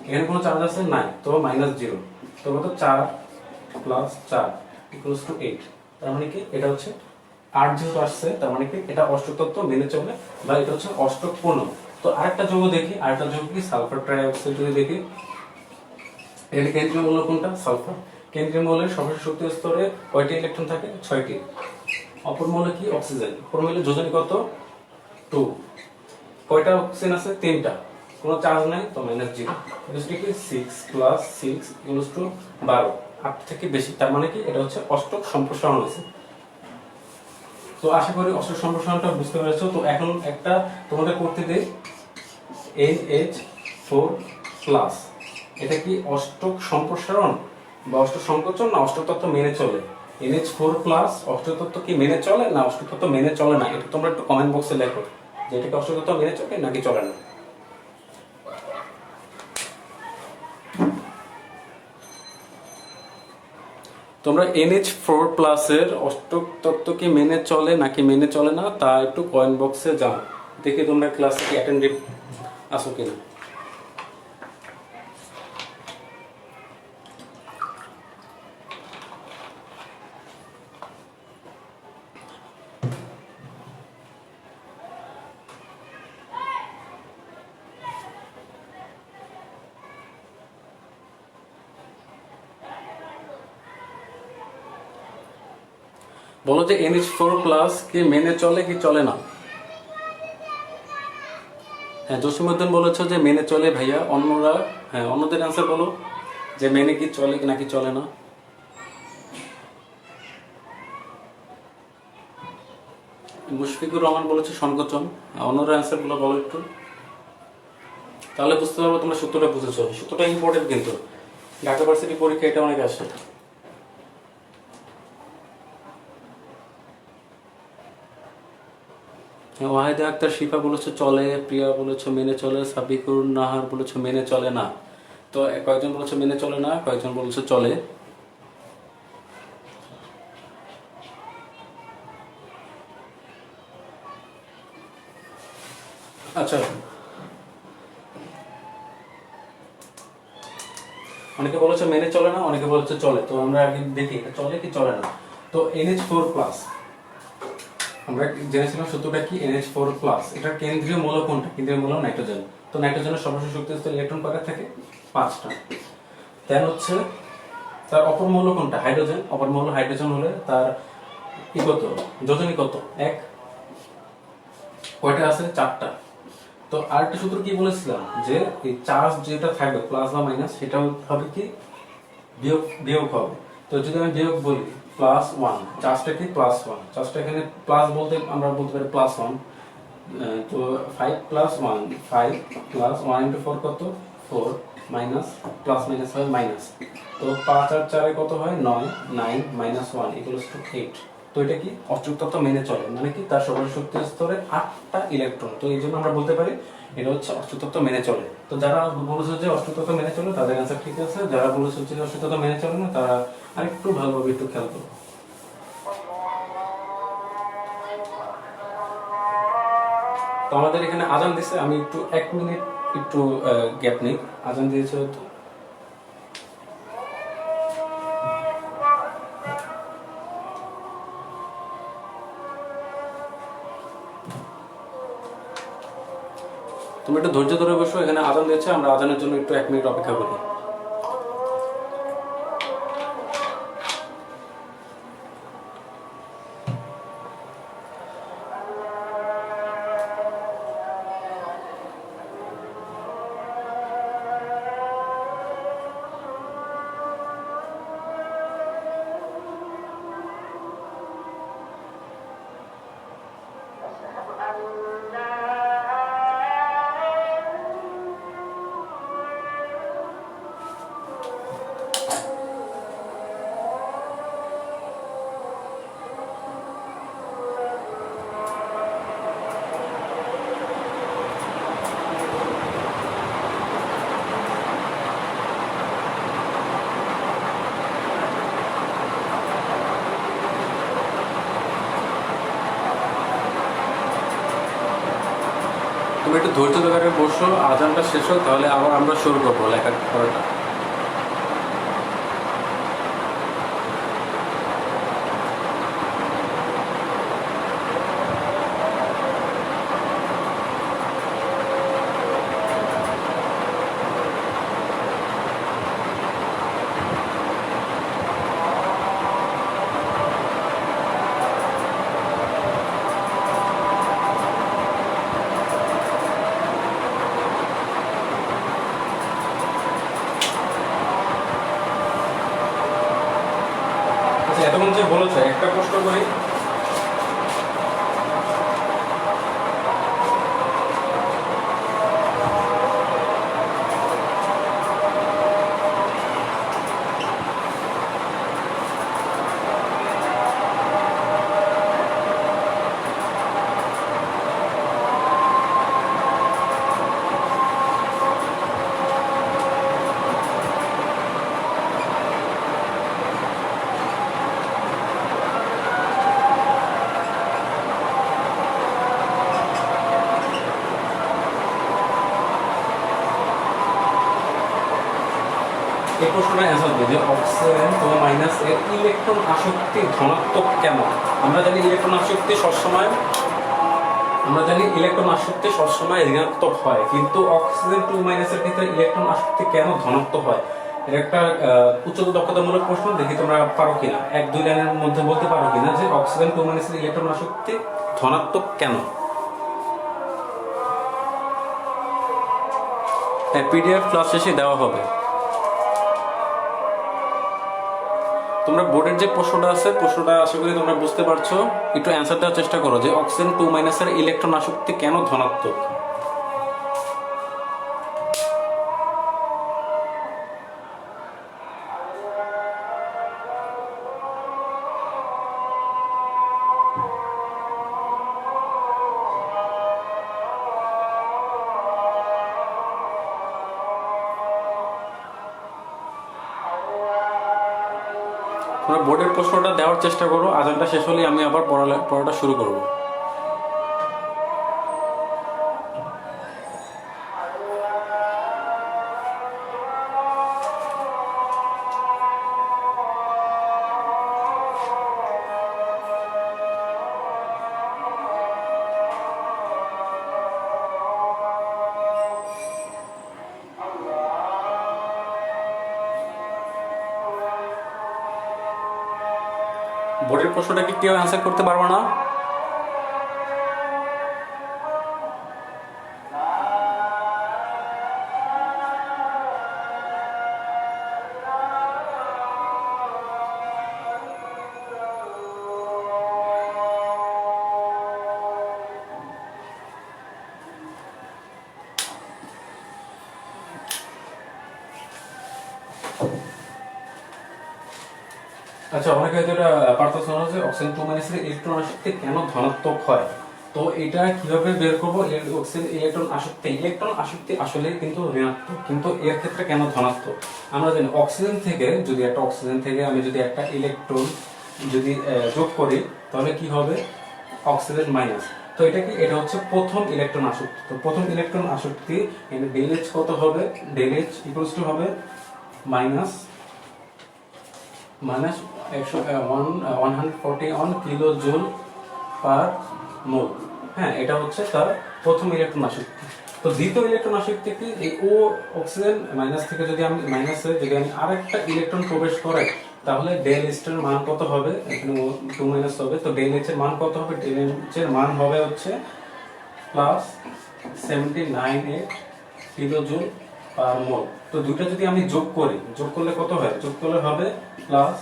এখানে কোনো চার্জ আছে? নাই, তো -0। তো কত? 4 প্লাস 4 = 8। তার মানে কি এটা হচ্ছে 8 যেহেতু আসছে, তার মানে কি এটা অষ্টক তত্ত্ব মেনে চলে বা এটা হচ্ছে অষ্টক পূর্ণ। তো আরেকটা যৌগ দেখি। আরেকটা যৌগ কি? Sulphur trioxide. যদি দেখি এর কেন্দ্রীয় মৌল কোনটা? সালফার। কেন্দ্রীয় মৌলের সর্বশেষ শক্তির স্তরে কয়টি ইলেকট্রন থাকে? 6টি। অপর মৌল কি? অক্সিজেন। অপর মৌলের যোজনী কত? 2। কয়টা অক্সিজেন আছে? 3টা। কোনো চার্জ নাই, তো -0। এটা কি 6 + 6 = 12। 8 থেকে বেশি, তার মানে কি এটা হচ্ছে অষ্টক সম্প্রসারণ হয়েছে। তো আশা করি অষ্টক সম্প্রসারণটা বুঝতে পেরেছো। তো এখন একটা তোমাদের করতে দেই, NH4+, এটা কি অষ্টক সম্প্রসারণ বা অষ্টক সংকোচন না অষ্টক তত্ত্ব মেনে চলে? NH4+ অষ্টক তত্ত্ব কি মেনে চলে না অষ্টক তত্ত্ব মেনে চলে না? এটা তোমরা একটু কমেন্ট বক্সে লেখো যে এটা কি অষ্টক তত্ত্ব মেনে চলে নাকি চলে না। তোমরা NH4+ এর অষ্টক তত্ত্ব কি মেনে চলে নাকি মেনে চলে না তা একটু কমেন্ট বক্সে জানাও, দেখি তোমরা ক্লাসে কি অ্যাটেন্ডেড আসো কিনা। বলো যে NH4+ কি মেনে চলে কি চলে না? হ্যাঁ, জসীমউদ্দিন বলেছো যে মেনে চলে ভাইয়া। অন্যরা, হ্যাঁ, অন্যদের অ্যান্সার বলো যে মেনে কি চলে নাকি চলে না। মুশফিকুর রহমান বলেছে সংকোচন। অন্যরা অ্যান্সার গুলো বলো একটু, তাহলে বুঝতে পারবো তোমরা সূত্রটা বুঝেছো। সূত্রটা ইম্পর্টেন্ট কিন্তু ঢাকা ভার্সিটি পরীক্ষা এটা অনেক আসে। ওয়াহিদা আক্তার শিফা বলেছে চলে, প্রিয়া বলেছে মেনে চলে, সাবিকুর নাহার বলেছে মেনে চলে না। তো কয়েকজন বলেছে মেনে চলে না, কয়েকজন বলেছে চলে। আচ্ছা, অনেকে বলেছে মেনে চলে না, অনেকে বলেছে চলে। তো আমরা আগে দেখি এটা চলে কি চলে না। তো NH4+, আমরা জেনেছিলাম সূত্রটা কি NH4 প্লাস। এটার কেন্দ্রীয় মৌল কোনটা? কেন্দ্রীয় মৌল নাইট্রোজেন। তো নাইট্রোজেনের সর্বশেষ শক্তিস্তর ইলেকট্রন কয়টা থাকে? 5টা। দেন হচ্ছে তার অপর মৌল কোনটা? হাইড্রোজেন। অপর মৌল হাইড্রোজেন হলে তার কি কত? যোজনী কত? 1। কয়টা আছে? 4টা। তো আরেকটা সূত্র কি বলেছিলাম যে এই চার্জ যেটা থাকবে প্লাস বা মাইনাস সেটা হবে কি বিয়োগ হবে। তো যদি আমি বিয়োগ বলি +1, চার্জটা কি +1, চার্জটা এখানে প্লাস বলতে আমরা বলতে পারি +1। তো 5 + 1, 5 + 1 × 4 কত? 4 মাইনাস প্লাস মাইনাস হয় মাইনাস। তো 5 আর 4 কত হয়? 9, 9 - 1 = 8। তো এটা কি অষ্টক তত্ত্ব মেনে চলে, মানে কি তার সর্বশেষ শক্তি স্তরে 8টা ইলেকট্রন। তো এই জন্য আমরা বলতে পারি এটা হচ্ছে অষ্টক তত্ত্ব মেনে চলে। তো যারা বলেছে যে অষ্টক তত্ত্ব মেনে চলে তাদের অ্যান্সার ঠিক আছে, যারা বলেছে যে অষ্টক তত্ত্ব মেনে চলে না তারা আরেকটু ভালোভাবে একটু খেয়াল করো। তো আমাদের এখানে আজান দিছে, আমি একটু 1 মিনিট একটু গ্যাপ নেই। আজান দিয়েছে হয়তো। তুমি একটু ধৈর্য ধরে বসো, এখানে আজান দিয়েছে, আমরা আজানের জন্য একটু 1 মিনিট অপেক্ষা করি। তুমি একটু ধৈর্য ধরে বসো, আজানটা শেষ হোক, তাহলে আবার আমরা শুরু করবো লেখা পড়াটা। আচ্ছা, এতক্ষণ যে বলেছো একটা প্রশ্ন করি, এই প্রশ্নটা অ্যান্সার দিই যে অক্সিজেন ও মাইনাস এর ইলেকট্রন আসক্তি ধনাত্মক কেন? আমরা জানি ইলেকট্রন আসক্তি সবসময় ঋণাত্মক হয়, কিন্তু অক্সিজেন 2 এর ক্ষেত্রে ইলেকট্রন আসক্তি কেন ধনাত্মক হয়? এটা একটা উচ্চতর দক্ষতামূলক প্রশ্ন, দেখি তোমরা পারো কিনা, 1-2 লাইনের মধ্যে বলতে পারো কিনা যে অক্সিজেন 2 এর ইলেকট্রন আসক্তি ধনাত্মক কেন? PDF ক্লাস শেষে দেওয়া হবে। তোমরা বোর্ডের যে প্রশ্নটা আছে, প্রশ্নটা আশা করি তোমরা বুঝতে পারছো। একটু অ্যান্সার দেওয়ার চেষ্টা করো যে অক্সিজেন 2 এর ইলেকট্রন আসক্তি কেন ধনাত্মক। তোমরা বোর্ডের প্রশ্নটা দেওয়ার চেষ্টা করো, আজানটা শেষ হলে আমি আবার পড়াটা শুরু করবো। বোর্ডের প্রশ্নটা কি কেউ অ্যান্সার করতে পারবো না? আচ্ছা, অনেকে হয়তো এটা পারতেছ না যে অক্সিজেন 2 এর ইলেকট্রন আসক্তি কেন ধনাত্মক হয়। তো এটা কিভাবে বের করব? অক্সিজেন ইলেকট্রন আসক্তি আসলে কিন্তু ঋণাত্মক, কিন্তু এর ক্ষেত্রে কেন ধনাত্মক? আমরা জানি অক্সিজেন থেকে যদি আমি যদি একটা ইলেকট্রন যদি যোগ করি তাহলে কি হবে? Oxygen minus. তো এটা হচ্ছে প্রথম ইলেকট্রন আসক্তি। তো প্রথম ইলেকট্রন আসক্তি ডেল এইচ কত হবে? ডেল এইচ ইকুয়ালস টু হবে মাইনাস 141 কিলো জুল পার মোল। হ্যাঁ, এটা হচ্ছে তার প্রথম ইলেকট্রন আসক্তি। তো দ্বিতীয় ইলেকট্রন আসক্তি কি? এই ও অক্সিজেন মাইনাস থেকে যদি আমি আরেকটা ইলেকট্রন প্রবেশ করাই তাহলে ডেল এইচ এর মান কত হবে? এখানে 2 মাইনাস হবে। তো ডেল এইচ এর মান কত হবে? ডেল এইচ এর মান হবে হচ্ছে প্লাস 798 কিলো জুল পার মোল। তো দুটো যদি আমি যোগ করলে কত হয়? যোগ করলে হবে প্লাস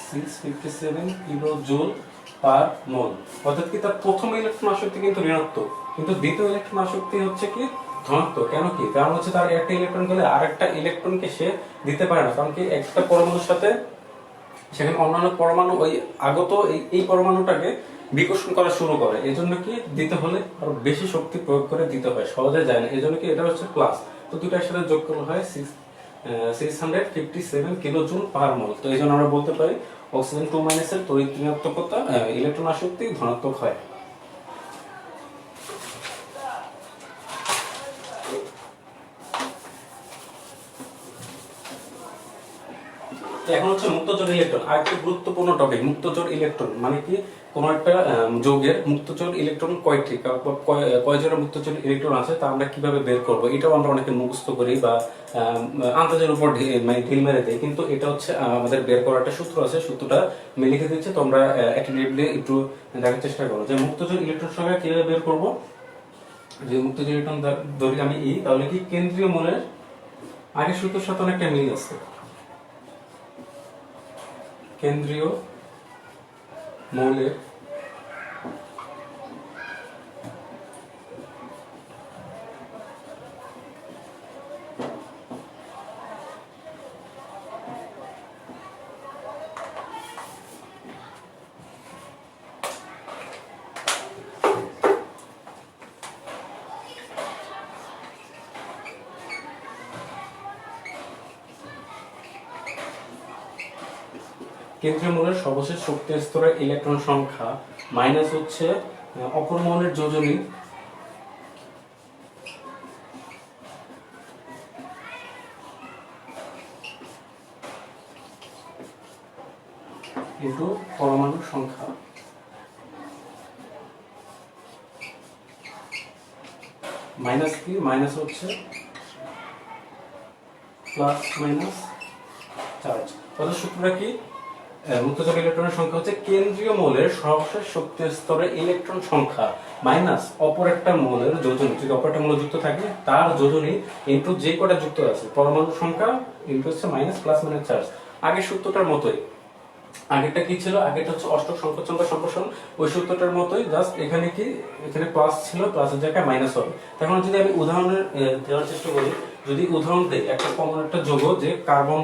657 কিলো জুল পার মোল। অর্থাৎ কি তার প্রথম ইলেকট্রন আসক্তি কিন্তু ঋণাত্মক, কিন্তু দ্বিতীয় ইলেকট্রন আসক্তি হচ্ছে কি ধনাত্মক। কেন কি? কারণ হচ্ছে তার একটা ইলেকট্রন গেলে আরেকটা ইলেকট্রনকে সে দিতে পারে না, কারণ কি একটা পরমাণুর সাথে সেখানে অন্যান্য পরমাণু ওই আগত এই পরমাণুটাকে বিকর্ষণ করা শুরু করে। এজন্য কি দিতে হলে আরো বেশি শক্তি প্রয়োগ করে দিতে হয়, সহজে যায় না। এজন্য কি এটা হচ্ছে প্লাস। তো দুটার সাথে যোগ করলে হয় 657 কিলো জুল পার মোল। তো এই জন্য আমরা বলতে পারি অক্সিজেন 2 এর তড়িৎ ঋণাত্মকতা ইলেকট্রন আসক্তি ধনাত্মক হয়। এখন হচ্ছে মুক্তচর ইলেকট্রন, আরেকটি গুরুত্বপূর্ণ টপিক। মুক্তচর ইলেকট্রন মানে কি? কোন একটা যৌগের মুক্তচর ইলেকট্রন কয়টি, কয় জোড়া মুক্তচর ইলেকট্রন আছে তা আমরা কিভাবে বের করব? এটাও আমরা অনেকে মুখস্থ করি বা আন্দাজের উপর ঢিল মেরে দিই, কিন্তু এটা হচ্ছে আমাদের বের করার একটা সূত্র আছে। সূত্রটা আমি লিখে দিচ্ছি, তোমরা অ্যাটেন্টিভলি একটু দেখার চেষ্টা করো যে মুক্তচর ইলেকট্রন সংখ্যা কিভাবে বের করব। যে মুক্তচর ইলেকট্রন ধরি আমি ই, তাহলে কি কেন্দ্রীয় মৌলের আগের সূত্রের সাথে অনেকটা মিল আছে। কেন্দ্রীয় মৌলের কেন্দ্রীয় মৌলের সর্বশেষ শক্তি স্তরের ইলেকট্রন সংখ্যা মাইনাস হচ্ছে অপর মৌলের যোজনী ইনটু পরমাণুর সংখ্যা মাইনাস কি? মাইনাস হচ্ছে প্লাস মাইনাস চার্জ। তাহলে সূত্রটা কি? মুক্তচর ইলেকট্রনের সংখ্যা হচ্ছে কেন্দ্রীয় মৌলের সর্বশেষ শক্তি স্তরের ইলেকট্রন সংখ্যা মাইনাস অপর একটা মৌলের যোজনী, যদি অপর একটা মৌল যুক্ত থাকে তার যোজনী ইনটু যে কটা যুক্ত আছে পরমাণুর সংখ্যা ইনটু হচ্ছে মাইনাস প্লাস মাইনাস চার্জ। আগের সূত্রটার মতোই। আগেরটা কি ছিল? আগেরটা হচ্ছে অষ্টক সংকোচন বা সম্প্রসারণ, ওই সূত্রটার মতোই, জাস্ট এখানে কি এখানে প্লাস ছিল, প্লাসের জায়গায় মাইনাস হবে। তখন যদি আমি উদাহরণের দেওয়ার চেষ্টা করি, যদি উদাহরণ দেই একটা কমন একটা যৌগ যে কার্বন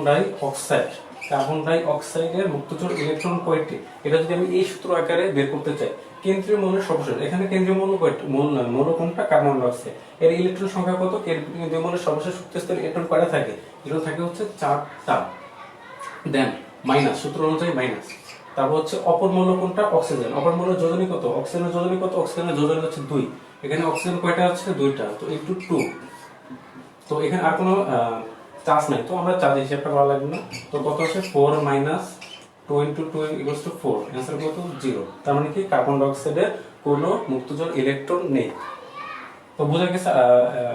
ডাই অক্সাইডের মুক্তচর ইলেকট্রন কয়টি, এটা যদি আমি এই সূত্র আকারে বের করতে চাই, কেন্দ্রীয় মৌলের সর্বশেষ, এখানে কেন্দ্রীয় মৌল কয়টি? মৌল কোনটা? Carbon die oxide. এর ইলেকট্রন সংখ্যা কত? কেন্দ্রীয় মৌলের সর্বশেষ শক্তি স্তরে ইলেকট্রন কয়টা থাকে? ইলেকট্রন থাকে হচ্ছে 4টা। দেন মাইনাস, সূত্র অনুযায়ী মাইনাস। তারপর হচ্ছে অপর মৌল কোনটা? অক্সিজেন। অপর মৌলের যোজনী কত? অক্সিজেনের যোজনী কত? অক্সিজেনের যোজনী হচ্ছে 2। এখানে অক্সিজেন কয়টা আছে? 2টা। তো ইনটু 2। তো এখানে আর কোনো চার্জ নাই, তো আমরা চার্জ হিসাবটা করা লাগবে না। তো কত আছে? 4 minus 2 into 2 equals to 4। Answer কত? 0। তার মানে কি কার্বন ডাই অক্সাইডের কোনো মুক্তচর ইলেকট্রন নেই। তো বোঝা গেছে,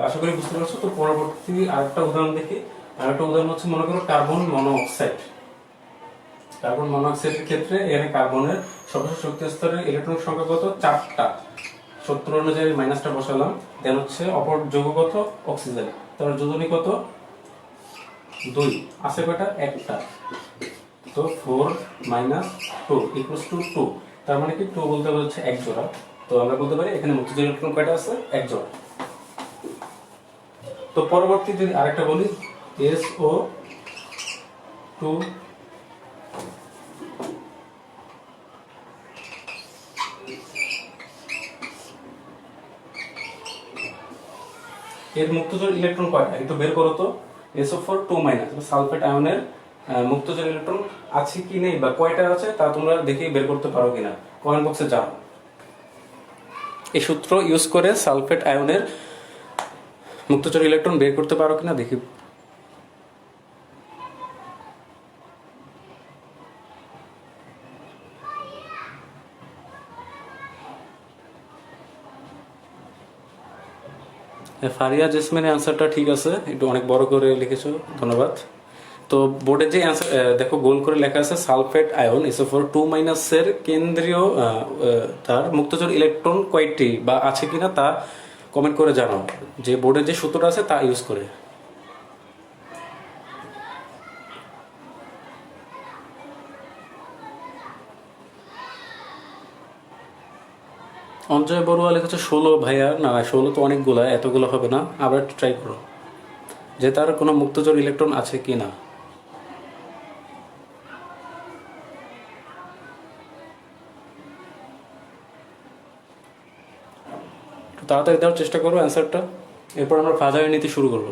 আশা করি বুঝতে পারছো। তো পরবর্তী আরেকটা উদাহরণ দেখি। আরেকটা উদাহরণ হচ্ছে মনে করো কার্বন মনোঅক্সাইড। কার্বন মনোক্সাইডের ক্ষেত্রে এখানে কার্বনের সর্বশেষ শক্তি স্তরের ইলেকট্রন সংখ্যা কত 4টা, 70 অনুযায়ী মাইনাসটা বসালাম। দেন হচ্ছে অপর যৌগ কত অক্সিজেন, তার যোজনী কত 2, আছে কয়টা একটা, তো 4 - 2 = 2, তার মানে কি 2 বলতে হচ্ছে এক জোড়া। তো আমরা বলতে পারি এখানে মুক্ত ইলেকট্রন কয়টা আছে এক জোড়া। তো পরবর্তী যদি আরেকটা বলি SO2 এর মুক্তজোড় ইলেকট্রন কয়টা একটু বের করো তো। SO4 2- সালফেট আয়নের মুক্তজোড় ইলেকট্রন আছে কি নেই বা কয়টা আছে তা তোমরা দেখে বের করতে পারো কিনা কমেন্ট বক্সে জানাও। এই সূত্র ইউজ করে সালফেট আয়নের মুক্তজোড় ইলেকট্রন বের করতে পারো কিনা দেখি। ফারিয়া জেসমিনের অ্যান্সারটা ঠিক আছে, একটু অনেক বড় করে লিখেছো, ধন্যবাদ। তো বোর্ডে যে অ্যান্সার দেখো গোল করে লেখা আছে সালফেট আয়ন SO4 2- এর কেন্দ্রীয় তার মুক্তজোড় ইলেকট্রন কয়টি বা আছে কিনা তা কমেন্ট করে জানাও, যে বোর্ডে যে সূত্রটা আছে তা ইউজ করে। অঞ্জয় বড়ুয়া লিখেছে 16। ভাইয়া না 16 তো অনেকগুলো, এতগুলো হবে না, আবার ট্রাই করো যে তার কোনো মুক্তজোড় ইলেকট্রন আছে কি না। তাড়াতাড়ি দেওয়ার চেষ্টা করো অ্যান্সারটা, এরপর আমরা ফাজারের নীতি শুরু করবো।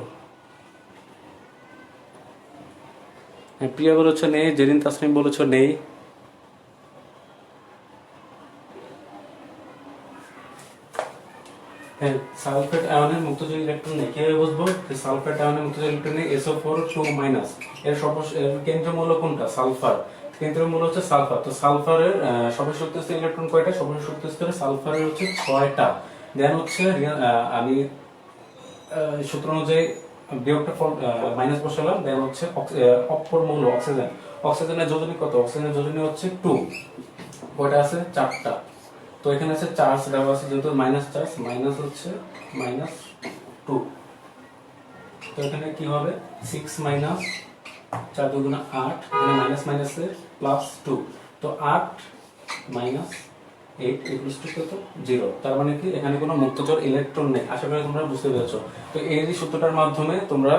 প্রিয়া বলেছ নেই, জেরিন তাসনিম বলেছ নেই। হ্যাঁ, সালফেট আয়নের মুক্তজোড় ইলেকট্রন নেই, কিভাবে বুঝবো যে সালফেট আয়নের মুক্তজোড় ইলেকট্রন নেই SO4 2-, এর কেন্দ্রীয় মূল্য কোনটা সালফার, কেন্দ্রীয় মূল্য হচ্ছে সালফার। তো সালফারের সর্বশেষ শক্তি স্তরের ইলেকট্রন কয়টা, সর্বশেষ শক্তি স্তরে সালফারের হচ্ছে 6টা। দেন হচ্ছে আমি সূত্র অনুযায়ী বিয়োগটা মাইনাস বসালাম। দেন হচ্ছে অপর মৌল অক্সিজেন, অক্সিজেনের যোজনী কত, অক্সিজেনের যোজনী হচ্ছে 2, কয়টা আছে 4টা। তো এখানে আছে চার্জ দেওয়া আছে যেহেতু মাইনাস চার্জ, মাইনাস হচ্ছে -2, তো এখানে কি হবে 6 - 4 × 2 = 8, এখানে মাইনাস মাইনাসে +2, তো 8 - 8 = কত 0, তার মানে কি এখানে কোনো মুক্তজোড় ইলেকট্রন নেই। আশা করি তোমরা বুঝতে পেরেছো। তো এই সূত্রটার মাধ্যমে তোমরা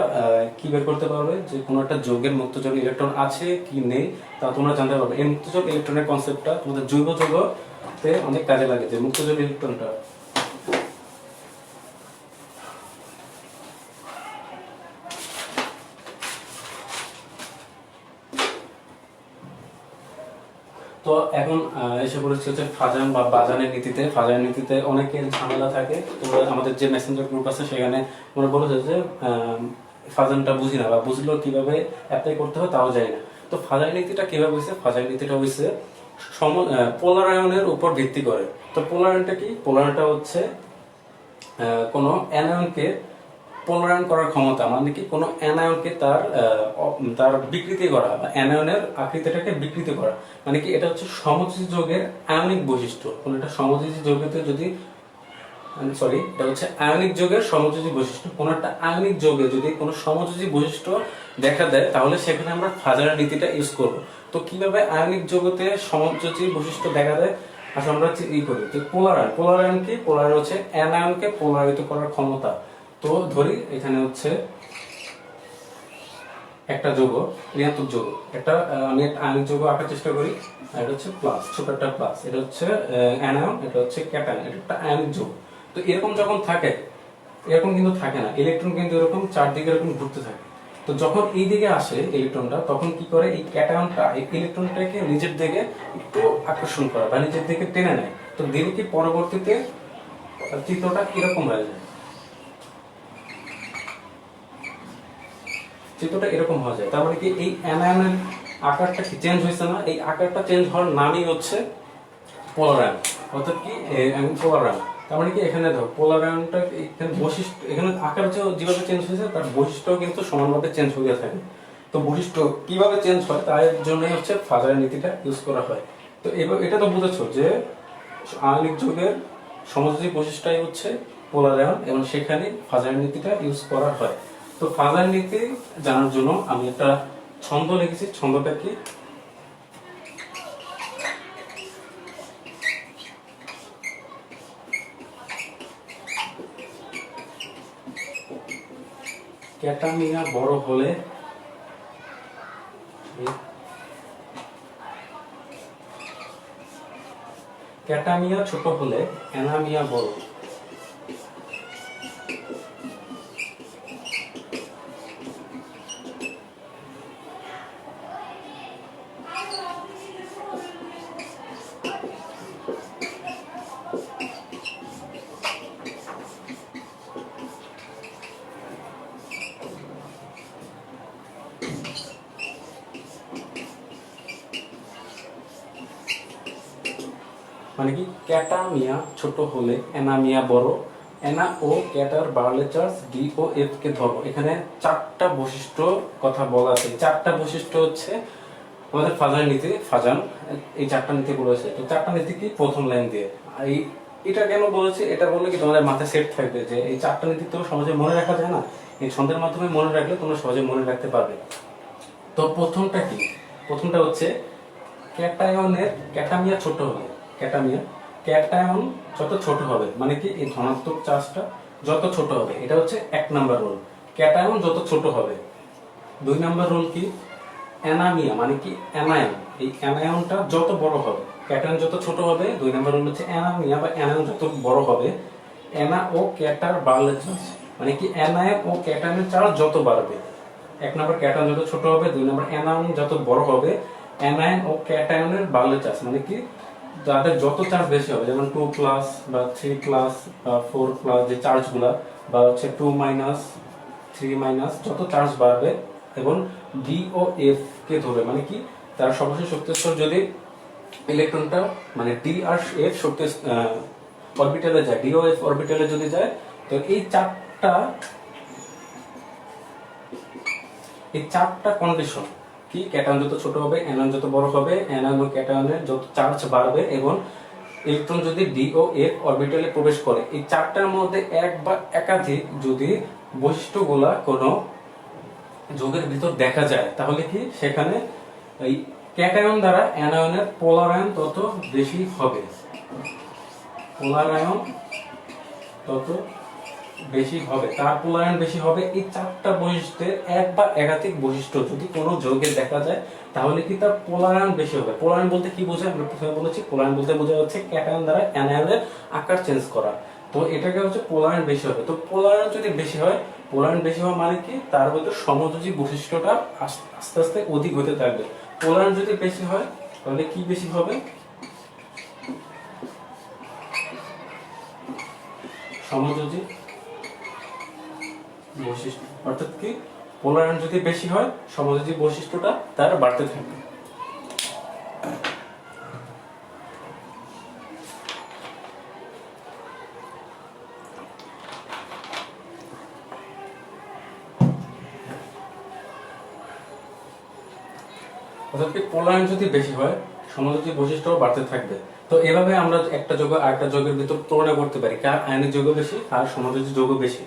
কি বের করতে পারবে যে কোনো একটা যৌগের মুক্তজোড় ইলেকট্রন আছে কি নেই তা তোমরা জানতে পারবে। এই মুক্তজোড় ইলেকট্রনের কনসেপ্টটা তোমাদের জৈব যৌগতে অনেক কাজে লাগে, যে মুক্তজোড় ইলেকট্রনটা। তো এখন এসে পড়েছে হচ্ছে ফাজান বা বাজানের নীতিতে। ফাজানের নীতিতে অনেকের ঝামেলা থাকে। তোমরা আমাদের যে মেসেঞ্জার গ্রুপ আছে সেখানে তোমরা বলেছো যে ফাজানটা বুঝি না বা বুঝলেও কিভাবে অ্যাপ্লাই করতে হয় তাও যায় না। তো ফাজান নীতিটা কিভাবে হয়েছে, ফাজান নীতিটা হয়েছে পোলার আয়নের উপর ভিত্তি করে। তো পোলার আয়নটা কি, পোলার আয়নটা হচ্ছে কোনো অ্যানায়নকে পোলারায়ন করার ক্ষমতা, মানে কি কোনো অ্যানায়নকে তার বিকৃতি করা বা অ্যানায়নের আকৃতিটাকে বিকৃতি করা, মানে কি এটা হচ্ছে সমযোজী যৌগের আয়নিক বৈশিষ্ট্য। কোনো একটা সমযোজী যৌগেতে যদি এটা হচ্ছে আয়নিক যৌগের সমযোজী বৈশিষ্ট্য। কোনো একটা আয়নিক যৌগে যদি কোনো সমযোজী বৈশিষ্ট্য দেখা দেয় তাহলে সেখানে আমরা ফাজারের নীতিটা ইউজ করব। তো কিভাবে আয়নিক যৌগতে সমযোজী বৈশিষ্ট্য দেখা দেয়, আসলে আমরা করি যে পোলারায়ন কি, পোলারায়ন হচ্ছে অ্যানায়নকে পোলারিত করার ক্ষমতা। তো ধরি এখানে হচ্ছে একটা যৌগ, ঋণাত্মক যৌগ, একটা আমি একটা আয়নিক যৌগ আঁকার চেষ্টা করি, এটা হচ্ছে প্লাস, ছোট একটা প্লাস, এটা হচ্ছে অ্যানায়ন, এটা হচ্ছে ক্যাটায়ন, এটা একটা আয়নিক যৌগ। তো এরকম যখন থাকে, এরকম কিন্তু থাকে না, ইলেকট্রন কিন্তু এরকম চারদিকে এরকম ঘুরতে থাকে। তো যখন এই দিকে আসে ইলেকট্রনটা, তখন কি করে এই ক্যাটায়নটা এই ইলেকট্রনটাকে নিজের দিকে একটু আকর্ষণ করে বা নিজের দিকে টেনে নেয়। তো দিলে কি পরবর্তীতে চিত্রটা কিরকম হয়ে যায়, চিত্রটা এরকম হয়ে যায়। তার মানে কি এই অ্যানায়নের আকারটা কি চেঞ্জ হয়েছে না, এই আকারটা চেঞ্জ হওয়ার নামই হচ্ছে পোলারায়ন, অর্থাৎ কি পোলারায়ন। তার মানে কি এখানে দেখো পোলারায়নটা এখানে বৈশিষ্ট্য, এখানে আকার যেভাবে চেঞ্জ হয়েছে তার বৈশিষ্ট্য কিন্তু সমানভাবে চেঞ্জ হয়ে থাকে। তো তো বৈশিষ্ট্য কিভাবে চেঞ্জ হয় তার জন্যই হচ্ছে ফাজারের নীতিটা ইউজ করা হয়। তো এবার এটা তো বুঝেছো যে আয়নিক যৌগের সমযোজী বৈশিষ্ট্যই হচ্ছে পোলার আয়ন এবং সেখানে ফাজারের নীতিটা ইউজ করা হয়। তো ফাজার নীতি জানার জন্য আমি একটা ছন্দ লিখেছি। ছন্দটা কি? ক্যাটামিয়া বড় হলে ক্যাটামিয়া ছোট হলে অ্যানামিয়া বড়। মানে কি ক্যাটামিয়া ছোট হলে অ্যানামিয়া বড়। অ্যানা ও ক্যাটার বাড়লে চার্জ ডি ও এফ কে ধরো। এখানে চারটা বৈশিষ্ট্য কথা বলা আছে। চারটা বৈশিষ্ট্য হচ্ছে আমাদের ফাজার নীতি, ফাজান এই চারটা নীতি বলেছে। তো চারটা নীতি কি? প্রথম লাইন দিয়ে। এই এটা কেন বলেছে? এটা বললে কি তোমাদের মাথায় সেট থাকবে যে এই চারটা নীতি তো সহজে মনে রাখা যায় না, এই ছন্দের মাধ্যমে মনে রাখলে তোমরা সহজে মনে রাখতে পারবে। তো প্রথমটা কি? প্রথমটা হচ্ছে ক্যাটায়নের ক্যাটামিয়া ছোট হবে। ক্যাটায়ন যত ছোট হবে মানে কি এই ধনাত্মক চার্জটা যত ছোট হবে, এটা হচ্ছে 1 নাম্বার রুল। ক্যাটায়ন যত ছোট হবে। 2 নাম্বার রুল কি? অ্যানামিয়া মানে কি অ্যানায়ন, এই অ্যানায়নটা যত বড় হবে। ক্যাটায়ন যত ছোট হবে। 2 নাম্বার রুল হচ্ছে অ্যানামিয়া বা অ্যানায়ন যত বড় হবে। অ্যানা ও ক্যাটার বাড়লে চার্জ মানে কি অ্যানায়ন ও ক্যাটায়নের চার্জ যত বাড়বে। 1 নাম্বার ক্যাটায়ন যত ছোট হবে। 2 নাম্বার অ্যানায়ন যত বড় হবে। অ্যানায়ন ও ক্যাটায়নের বাড়লে চার্জ মানে কি যাদের যত চার্জ বেশি হবে, যেমন 2 প্লাস বা 3 প্লাস বা 4 প্লাস যে চার্জগুলা, বা হচ্ছে 2 মাইনাস 3 মাইনাস, যত চার্জ বাড়বে এবং ডি ও এফ কে ধরে মানে কি তার সর্বশেষ শক্তি স্তর যদি ইলেকট্রনটা মানে ডি আর এফ শক্তি অরবিটালে যায়, ডি ও এফ অরবিটালে যদি যায়, তো এই চারটা কন্ডিশন কি? ক্যাটায়ন যত ছোট হবে, অ্যানায়ন যত বড় হবে, অ্যানায়ন ও ক্যাটায়নের যত চার্জ বাড়বে এবং ইলেকট্রন যদি ডি ও এফ অরবিটালে প্রবেশ করে, এই চারটার মধ্যে এক বা একাধিক যদি বৈশিষ্ট্যগুলা কোনো যৌগের ভিতর দেখা যায়, তাহলে কি সেখানে এই ক্যাটায়ন দ্বারা অ্যানায়নের পোলার আয়ন তত বেশি হবে। পোলার আয়ন তত বেশি হবে, তার পোলার আয়ন বেশি হবে। এই চারটা বৈশিষ্ট্যের এক বা একাধিক বৈশিষ্ট্য যদি কোনো যৌগে দেখা যায়, তাহলে কি তার পোলার আয়ন বেশি হবে। পোলার আয়ন বলতে কি বোঝায়? আমরা প্রথমে বলেছি পোলার আয়ন বলতে বোঝা যাচ্ছে ক্যাটায়ন দ্বারা অ্যানায়নের আকার চেঞ্জ করা। তো এটাকে হচ্ছে পোলার আয়ন বেশি হবে। তো পোলার আয়ন যদি বেশি হয়, পোলার আয়ন বেশি হওয়া মানে কি তার মধ্যে সমযোজী বৈশিষ্ট্যটা আস্তে আস্তে অধিক হতে থাকবে। পোলার আয়ন যদি বেশি হয় তাহলে কি বেশি হবে? সমযোজী বৈশিষ্ট্য। অর্থাৎ কি পোলার আয়ন যদি বেশি হয়, সমযোজী বৈশিষ্ট্যটা তার বাড়তে থাকবে। অর্থাৎ কি পোলার আয়ন যদি বেশি হয়, সমযোজী বৈশিষ্ট্যও বাড়তে থাকবে। তো এভাবে আমরা একটা যৌগ আরেকটা যৌগের ভিতর তুলনা করতে পারি, কার আয়নিক যৌগ বেশি আর সমযোজী যৌগ বেশি।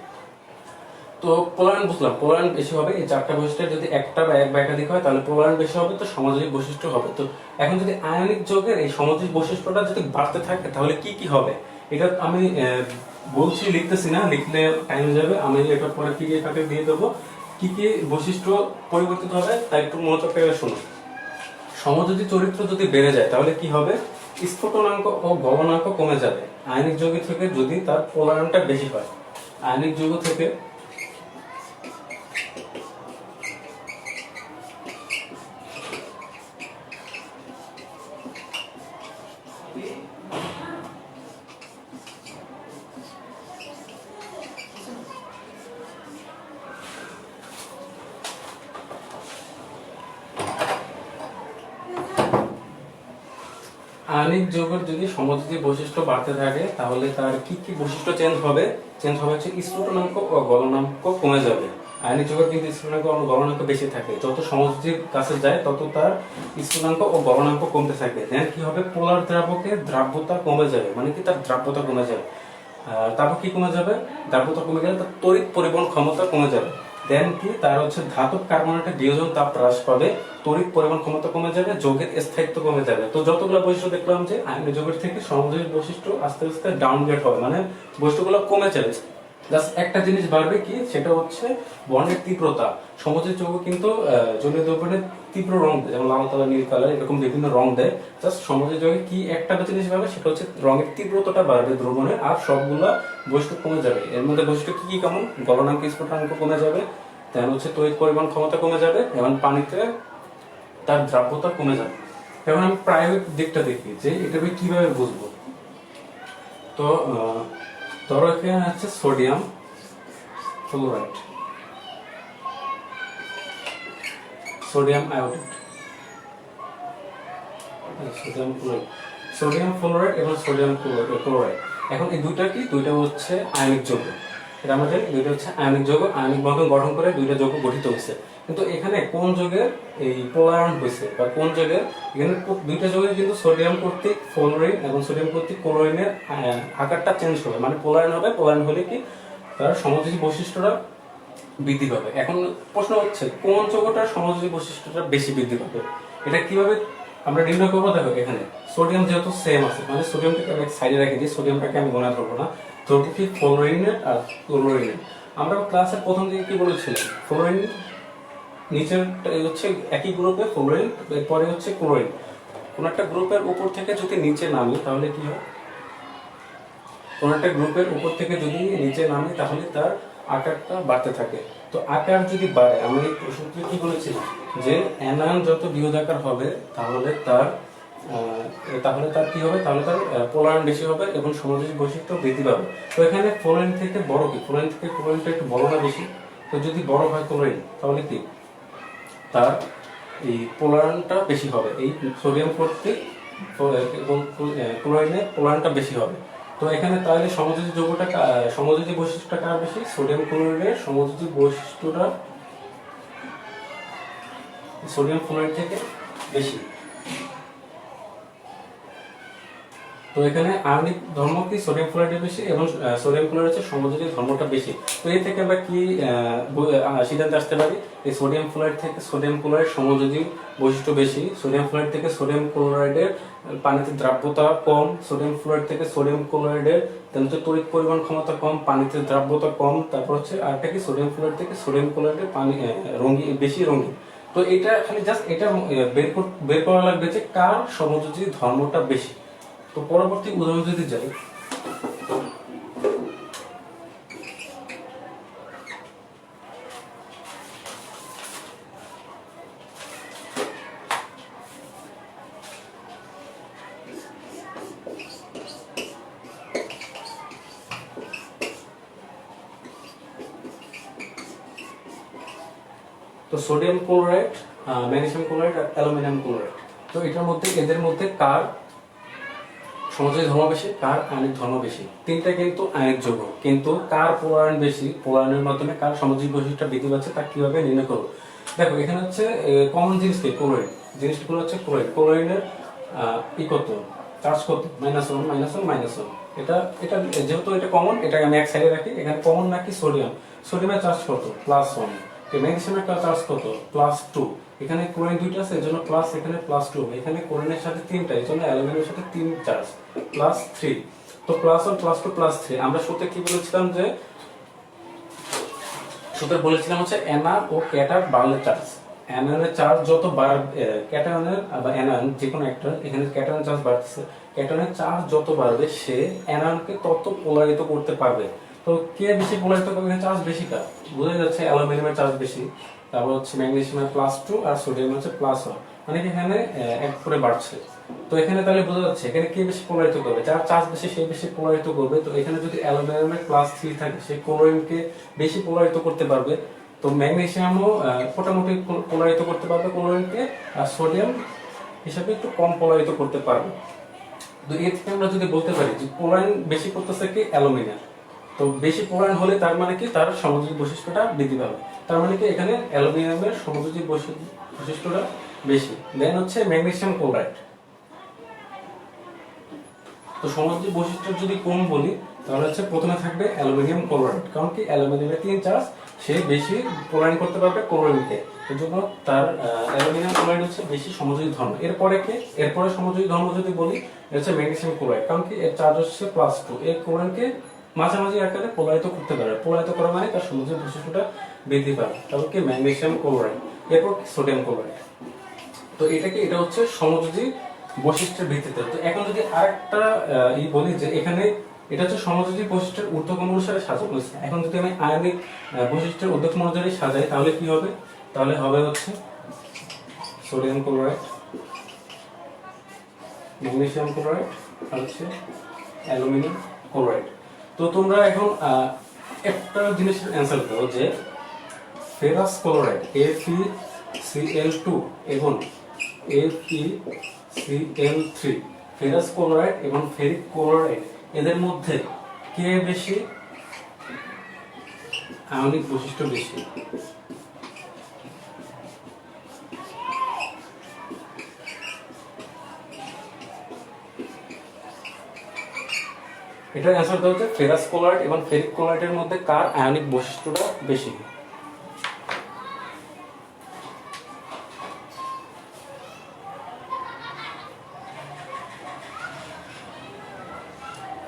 তো পোলার আয়ন বুঝলাম, পোলার আয়ন বেশি হবে। এই চারটা বৈশিষ্ট্যের যদি একটা বা এক বা একাধিক হয় তাহলে পোলার আয়ন বেশি হবে, তো সমযোজী বৈশিষ্ট্য হবে। তো এখন যদি আয়নিক যৌগের এই সমযোজী বৈশিষ্ট্যটা যদি বাড়তে থাকে তাহলে কি কি হবে? এটা আমি বলছি, লিখতেছি না, লিখলে টাইম যাবে। আমি এটা পরে পিডিএফ আকারে দিয়ে দেবো। কি কি বৈশিষ্ট্য পরিবর্তিত হবে তা একটু মনোযোগ করে শুনো। সমযোজী চরিত্র যদি বেড়ে যায় তাহলে কি হবে? স্ফুটনাঙ্ক ও গলনাঙ্ক কমে যাবে। আয়নিক যৌগ থেকে যদি তার পোলার আয়নটা বেশি হয়, আয়নিক যৌগ থেকে আয়নিক যৌগের যদি সমযোজী বৈশিষ্ট্য বাড়তে থাকে তাহলে তার কি কি বৈশিষ্ট্য চেঞ্জ হবে? চেঞ্জ হবে হচ্ছে স্ফুটনাঙ্ক ও গলনাঙ্ক কমে যাবে। আয়নিক যৌগের কিন্তু স্থূলাঙ্ক ও গলনাঙ্ক বেশি থাকে, যত সমযোজীর কাছে যায় তত তার স্থূলাঙ্ক ও গলনাঙ্ক কমতে থাকে। দেন কি হবে, পোলার দ্রাবকের দ্রাব্যতা কমে যাবে, মানে কি তার দ্রাব্যতা কমে যাবে। তারপর কি কমে যাবে, দ্রাব্যতা কমে গেলে তার তড়িৎ পরিবহন ক্ষমতা কমে যাবে। দেন কি, তার হচ্ছে ধাতব কার্বনেটের বিয়োজন তাপ হ্রাস পাবে, তড়িৎ পরিবহন ক্ষমতা কমে যাবে, যৌগের স্থায়িত্ব কমে যাবে। তো যতগুলো বৈশিষ্ট্য দেখলাম যে আয়নিক যৌগের থেকে সমযোজী বৈশিষ্ট্য আস্তে আস্তে ডাউনগ্রেড হবে, মানে বৈশিষ্ট্যগুলো কমে যাবে। জাস্ট একটা জিনিস বাড়বে কি, সেটা হচ্ছে বর্ণের তীব্রতা। সমযোজী যৌগ কিন্তু জলীয় দ্রবণের তীব্র রং দেয়, যেমন লাল কালার, নীল কালার, এরকম বিভিন্ন রং দেয়। জাস্ট সমযোজী যৌগে কি একটা জিনিস বাড়বে, সেটা হচ্ছে রঙের তীব্রতাটা বাড়বে দ্রবণের, আর সবগুলা বৈশিষ্ট্য কমে যাবে। এর মধ্যে বৈশিষ্ট্য কি কি কেমন, গলনাঙ্ক স্ফুটনাঙ্ক কমে যাবে, তেমন হচ্ছে তড়িৎ পরিবহন ক্ষমতা কমে যাবে, এবং পানিতে তার দ্রাব্যতা কমে যাবে। এখন আমি প্রায়োগিক দিকটা দেখি যে এটা কিভাবে বুঝবো। তো ধরো এখানে আছে sodium fluoride, sodium iodide, sodium fluoride এবং সোডিয়াম ক্লোরাইড। এখন এই দুইটা কি, দুইটা হচ্ছে আয়নিক যৌগ। এটা আমাদের দুইটা হচ্ছে আয়নিক যৌগ, আয়নিক বন্ধন গঠন করে দুইটা যৌগ গঠিত হয়েছে। কিন্তু এখানে কোন যৌগের এই পোলায়ন হয়েছে, বা কোন যৌগের, এখানে দুইটা যৌগের কিন্তু সোডিয়াম কর্তৃক ফ্লোরিন এবং সোডিয়াম কর্তৃক ক্লোরিনের আকারটা চেঞ্জ হবে, মানে পোলায়ন হবে। পোলায়ন হলে কি, তার সমযোজী বৈশিষ্ট্যটা বৃদ্ধি পাবে। এখন প্রশ্ন হচ্ছে কোন যৌগটার সমযোজী বৈশিষ্ট্যটা বেশি বৃদ্ধি পাবে, এটা কিভাবে আমরা নির্ণয় করবো। দেখো এখানে সোডিয়াম যেহেতু সেম আছে, মানে সোডিয়ামটাকে আমি সাইডে রেখে দিই, সোডিয়ামটাকে আমি গোনা ধরবো না, ধরবো কি ফ্লোরিনের আর ক্লোরিনের। আমরা ক্লাসের প্রথম দিকে কি বলেছিলাম, ফ্লোরিন নিচের হচ্ছে একই গ্রুপে ফ্লোরিন, এরপরে হচ্ছে ক্লোরিন। কোন একটা গ্রুপের উপর থেকে যদি নিচে নামি তাহলে কি হয়, কোন একটা গ্রুপের উপর থেকে যদি নিচে নামি তাহলে তার আকারটা বাড়তে থাকে। তো আকার যদি বাড়ে, আমি সূত্রে কি বলেছিলাম যে অ্যানায়ন যত বৃহদাকার হবে তাহলে তার কি হবে, তাহলে তার পোলায়ন বেশি হবে এবং সমযোজী বৈশিষ্ট্য বৃদ্ধি পাবে। তো এখানে ফ্লোরিন থেকে বড় কি, ফ্লোরিন থেকে ক্লোরিনটা একটু বড় না বেশি? তো যদি বড় হয় ক্লোরিন, তাহলে কি তার এই পোলায়নটা বেশি হবে, এই সোডিয়াম কর্তৃক ক্লোরিনের পোলায়নটা বেশি হবে। তো এখানে তাহলে সমযোজী যৌগটা, সমযোজী বৈশিষ্ট্যটা কার বেশি, সোডিয়াম ক্লোরাইডের সমযোজী বৈশিষ্ট্যটা সোডিয়াম ক্লোরাইড থেকে বেশি। তো এখানে আয়নিক ধর্ম কি, সোডিয়াম ক্লোরাইডের বেশি, এবং সোডিয়াম ক্লোরাইডের সমযোজী ধর্মটা বেশি। তো এই থেকে আমরা কি সিদ্ধান্তে আসতে পারি, এই সোডিয়াম ক্লোরাইড থেকে সোডিয়াম ক্লোরাইড সমযোজী বৈশিষ্ট্য বেশি, সোডিয়াম ক্লোরাইড থেকে সোডিয়াম ক্লোরাইডের পানিতে দ্রাব্যতা কম, সোডিয়াম ক্লোরাইড থেকে সোডিয়াম ক্লোরাইডের তড়িৎ পরিবহন ক্ষমতা কম, পানিতে দ্রাব্যতা কম। তারপর হচ্ছে আরেকটা কি, সোডিয়াম ক্লোরাইড থেকে সোডিয়াম ক্লোরাইডের পানি বেশি রঙিন। তো এটা খালি জাস্ট এটা বের করা লাগবে যে কার সমযোজী ধর্মটা বেশি। তো পরবর্তী উদাহরণ যদি যাই, তো সোডিয়াম ক্লোরাইড, ম্যাগনেসিয়াম ক্লোরাইড আর অ্যালুমিনিয়াম ক্লোরাইড। তো এটার মধ্যে, এদের মধ্যে কার সমযোজী ধর্ম বেশি, কার আয়নিক ধর্ম বেশি? তিনটা কিন্তু আয়নিক যৌগ, কিন্তু কার পোলায়ন বেশি, পোলায়নের মাধ্যমে কার সমযোজী বৈশিষ্ট্য বৃদ্ধি পাচ্ছে, তা কিভাবে নির্ণয় করবো। দেখো এখানে হচ্ছে কমন জিনিস কি, ক্লোরিন। জিনিসগুলো হচ্ছে ক্লোরিন, ক্লোরিনের কত, চার্জ কত, -1 -1 -1। এটা এটা যেহেতু এটা কমন, এটাকে আমি এক সাইডে রাখি। এখানে কমন নাকি সোডিয়াম, সোডিয়ামের চার্জ কত, +1। ম্যাগনেসিয়ামের চার্জ কত, +2। এখানে ক্লোরিন দুইটা আছে, এজন্য প্লাস, এখানে +2। এখানে ক্লোরিনের সাথে 3টা, এজন্য অ্যালুমিনিয়ামের সাথে 3 চার্জ, +3। তো +1 +2 +3। আমরা সূত্রে কি বলেছিলাম, যে সূত্রে বলেছিলাম হচ্ছে এনআর ও ক্যাটার বাড়লে চার্জ, অ্যানায়নের চার্জ যত বাড়বে, ক্যাটায়নের বা অ্যানায়ন যে কোনো একটা, এখানে ক্যাটায়নের চার্জ বাড়তেছে, ক্যাটায়নের চার্জ যত বাড়বে সে অ্যানায়নকে তত পোলারিত করতে পারবে। তো কে বেশি পোলারিত করবে, চার্জ বেশি কার, বোঝা যাচ্ছে অ্যালুমিনিয়ামের চার্জ বেশি, তারপর হচ্ছে ম্যাগনেসিয়ামের +2 আর সোডিয়াম হচ্ছে +1, মানে এখানে এক করে বাড়ছে। তো এখানে তাহলে বোঝা যাচ্ছে এখানে কে বেশি পোলারিত করবে, যার চার্জ বেশি সে বেশি পোলারিত করবে। তো এখানে যদি অ্যালুমিনিয়ামের +3 থাকে, সে ক্লোরিনকে বেশি পোলারিত করতে পারবে। তো ম্যাগনেসিয়ামও মোটামুটি পোলারিত করতে পারবে ক্লোরিনকে, আর সোডিয়াম হিসাবে একটু কম পোলারিত করতে পারবে। তো এর থেকে আমরা যদি বলতে পারি যে পোলারিন বেশি করতেছে কি, অ্যালুমিনিয়াম। তো বেশি পোলারিন হলে তার মানে কি, তার সমযোজী বৈশিষ্ট্যটা বৃদ্ধি পাবে। তার মানে কি এখানে অ্যালুমিনিয়ামের সমযোজী বৈশিষ্ট্যটা বেশি। দেন হচ্ছে ম্যাগনেসিয়াম ক্লোরাইড। তো সমযোজী বৈশিষ্ট্য যদি কম বলি তাহলে হচ্ছে প্রথমে থাকবে অ্যালুমিনিয়াম ক্লোরাইড, কারণ কি অ্যালুমিনিয়ামের 3 চার্জ, সে বেশি ক্লোরাইন করতে পারবে ক্লোরিনকে, এর জন্য তার অ্যালুমিনিয়াম ক্লোরাইড হচ্ছে বেশি সমযোজী ধর্ম। এরপরে সমযোজী ধর্ম যদি বলি হচ্ছে ম্যাগনেসিয়াম ক্লোরাইড, কারণ কি এর চার্জ হচ্ছে +2, এই ক্লোরিনকে মাঝামাঝি আকারে পোলারিত করতে পারে, পোলারিত করা মানে তার সমযোজী বৈশিষ্ট্যটা বৃদ্ধি পাবে, তাহলে কি ম্যাগনেসিয়াম ক্লোরাইড। এরপর সোডিয়াম ক্লোরাইড। তো এটা হচ্ছে সমযোজী বৈশিষ্ট্যের ভিত্তিতে। তো এখন যদি আরেকটা বলি যে এখানে এটা হচ্ছে সমযোজী বৈশিষ্ট্যের ঊর্ধ্বক্রম অনুসারে সাজানো হয়েছে। এখন যদি আমি আয়নিক বৈশিষ্ট্যের ঊর্ধ্বক্রম অনুসারে সাজাই তাহলে কি হবে? তাহলে হবে হচ্ছে সোডিয়াম ক্লোরাইড, ম্যাগনেসিয়াম ক্লোরাইড আর হচ্ছে অ্যালুমিনিয়াম ক্লোরাইড। তো তোমরা এখন একটা জিনিসের অ্যান্সার দাও যে ফেরাস ক্লোরাইড FeCl2 এবং FeCl3, ফেরাস ক্লোরাইড এবং ফেরিক ক্লোরাইড, এদের মধ্যে কে বেশি আয়নিক বৈশিষ্ট্য বেশি? এটার অ্যান্সার দেওয়া হচ্ছে ফেরাস ক্লোরাইড এবং ফেরিক ক্লোরাইডের মধ্যে কার আয়নিক বৈশিষ্ট্যটা বেশি।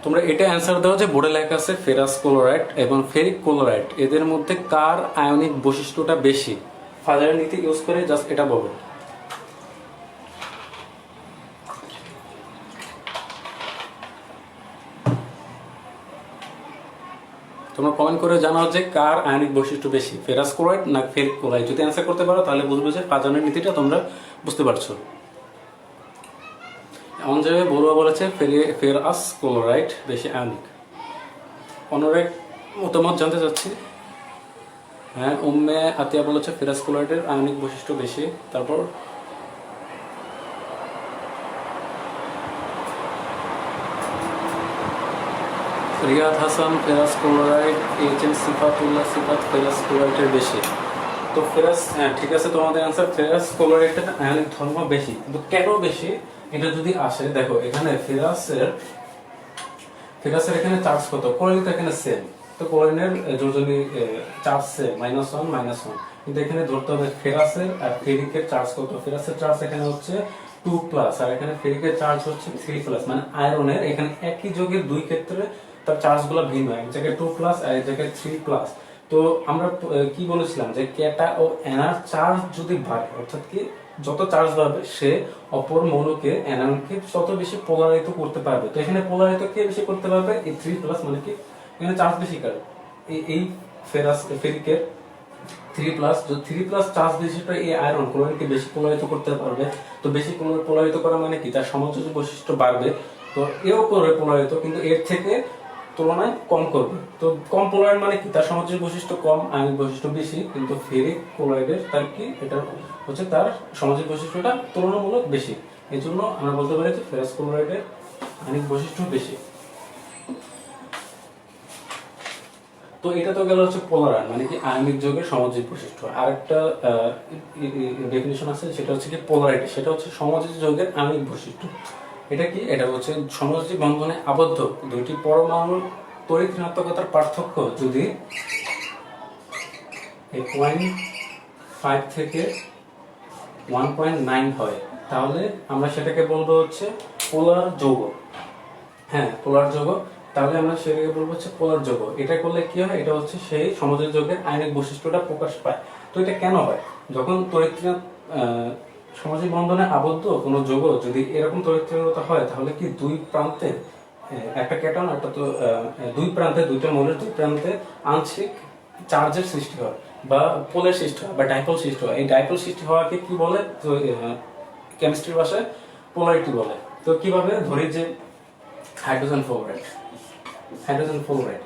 তোমরা এটা অ্যান্সার দাও যে বোর্ডে লেখা আছে ফেরাস ক্লোরাইড এবং ফেরিক ক্লোরাইড, এদের মধ্যে কার আয়নিক বৈশিষ্ট্যটা বেশি। ফাজারের নীতি ইউজ করে জাস্ট এটা বলবে। তোমরা কমেন্ট করে জানাও যে কার আয়নিক বৈশিষ্ট্য বেশি, ফেরাস ক্লোরাইড না ফেরিক ক্লোরাইড। যদি অ্যান্সার করতে পারো তাহলে বুঝবে যে ফাজারের নীতিটা তোমরা বুঝতে পারছো। এমন জায়গায় বড়ুয়া বলেছে ফেরাস ক্লোরাইড বেশি আয়নিক। অন্যরা মতামত জানতে চাচ্ছি। হ্যাঁ, উম্মে আতিয়া বলেছে ফেরাস ক্লোরাইডের আয়নিক বৈশিষ্ট্য বেশি। তারপর Riyad Hasan ferrous chloride, HM Sifatullah Sifat ferrous ক্লোরাইডের বেশি। তো ফেরাস, হ্যাঁ ঠিক আছে, তোমাদের অ্যান্সার ফেরাস ক্লোরাইডের আয়নিক ধর্ম বেশি। কিন্তু কেন বেশি এটা যদি আসে, দেখো এখানে ফেরাসের এখানে চার্জ কত, ক্লোরিন তো এখানে সেম, তো ক্লোরিনের যোজনী চার্জ সেম -1 কিন্তু এখানে ধরতে হবে ফেরাসের আর ফেরিকের চার্জ কত। ফেরাসের চার্জ এখানে হচ্ছে 2+ আর এখানে ফেরিকের চার্জ হচ্ছে 3+, মানে আয়রনের এখানে একই যৌগের দুই ক্ষেত্রে তার চার্জগুলো ভিন্ন, এক জায়গায় 2+ আর এক জায়গায় 3+। তো আমরা কি বলেছিলাম যে ক্যাটা ও অ্যানার চার্জ যদি বাড়ে, অর্থাৎ কি যত চার্জ বাড়বে সে অপর মৌলকে অ্যানায়নকে তত বেশি পোলারিত করতে পারবে। তো এখানে পোলারিত কে বেশি করতে পারবে? এই 3+, মানে কি এখানে চার্জ বেশি কার, এই ফেরিকের 3+, যদি 3+ চার্জ বেশি করে এই আয়রন ক্লোরিনকে বেশি পোলারিত করতে পারবে। তো বেশি পোলারিত করা মানে কি তার সমযোজী বৈশিষ্ট্য বাড়বে। তো এও করবে পোলারিত, কিন্তু এর থেকে তুলনায় কম করবে। তো কম পোলারাইড মানে কি তার সমযোজী বৈশিষ্ট্য কম, আয়নিক বৈশিষ্ট্য বেশি। কিন্তু ফেরিক ক্লোরাইডের তার কি এটা হচ্ছে তার সমযোজী বৈশিষ্ট্যটা তুলনামূলক বেশি। এই জন্য আমরা বলতে পারি যে ফেরাস ক্লোরাইডের আয়নিক বৈশিষ্ট্য বেশি। তো এটা তো গেল হচ্ছে পোলারাইড, মানে কি আয়নিক যৌগের সমযোজী বৈশিষ্ট্য। আরেকটা ডেফিনিশন আছে, সেটা হচ্ছে কি পোলারিটি, সেটা হচ্ছে সমযোজী যৌগের আয়নিক বৈশিষ্ট্য। এটা কি? এটা হচ্ছে সমযোজী বন্ধনে আবদ্ধ দুইটি পরমাণুর তড়িৎ ঋণাত্মকতার পার্থক্য যদি 0.5 থেকে 1.9 হয়, তাহলে আমরা সেটাকে বলবো হচ্ছে পোলার যৌগ। হ্যাঁ, পোলার যৌগ, তাহলে আমরা সেটাকে বলবো হচ্ছে পোলার যৌগ। এটা করলে কি হয়? এটা হচ্ছে সেই সমযোজী যৌগের আয়নিক বৈশিষ্ট্যটা প্রকাশ পায়। তো এটা কেন হয়? যখন তড়িৎ সমযোজী বন্ধনে আবদ্ধ কোনো যৌগ যদি এরকম তড়িৎ ঋণাত্মকতা হয়, তাহলে কি দুই প্রান্তে একটা ক্যাটন একটা তো দুই প্রান্তে দুইটা মৌলের দুই প্রান্তে আংশিক চার্জের সৃষ্টি হয় বা পোলের সৃষ্টি হয় বা ডাইপোল সৃষ্টি হয়। এই ডাইপোল সৃষ্টি হওয়াকে কি বলে? তো কেমিস্ট্রির ভাষায় পোলারিটি বলে। তো কিভাবে ধরি যে হাইড্রোজেন ফ্লোরাইড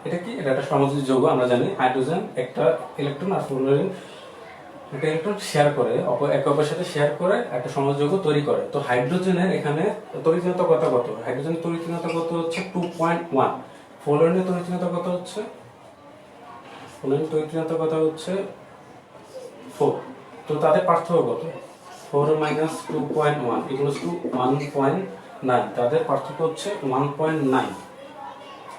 এটা কি? এটা একটা সমযোজী যৌগ। আমরা জানি হাইড্রোজেন একটা ইলেকট্রন আর ফ্লোরিন একটা ইলেকট্রন শেয়ার করে, একে অপরের সাথে শেয়ার করে একটা সমযোজী যৌগ তৈরি করে। তো হাইড্রোজেনের এখানে তড়িৎ ঋণাত্মকতা কত? হাইড্রোজেনের তড়িৎ ঋণাত্মকতা হচ্ছে 2.1। ফ্লোরিনের তড়িৎ ঋণাত্মকতা হচ্ছে 4। তো তাদের পার্থক্য কত? 4 মাইনাস 2.1 ইকুয়ালস টু 1.9। তাদের পার্থক্য হচ্ছে 1.9।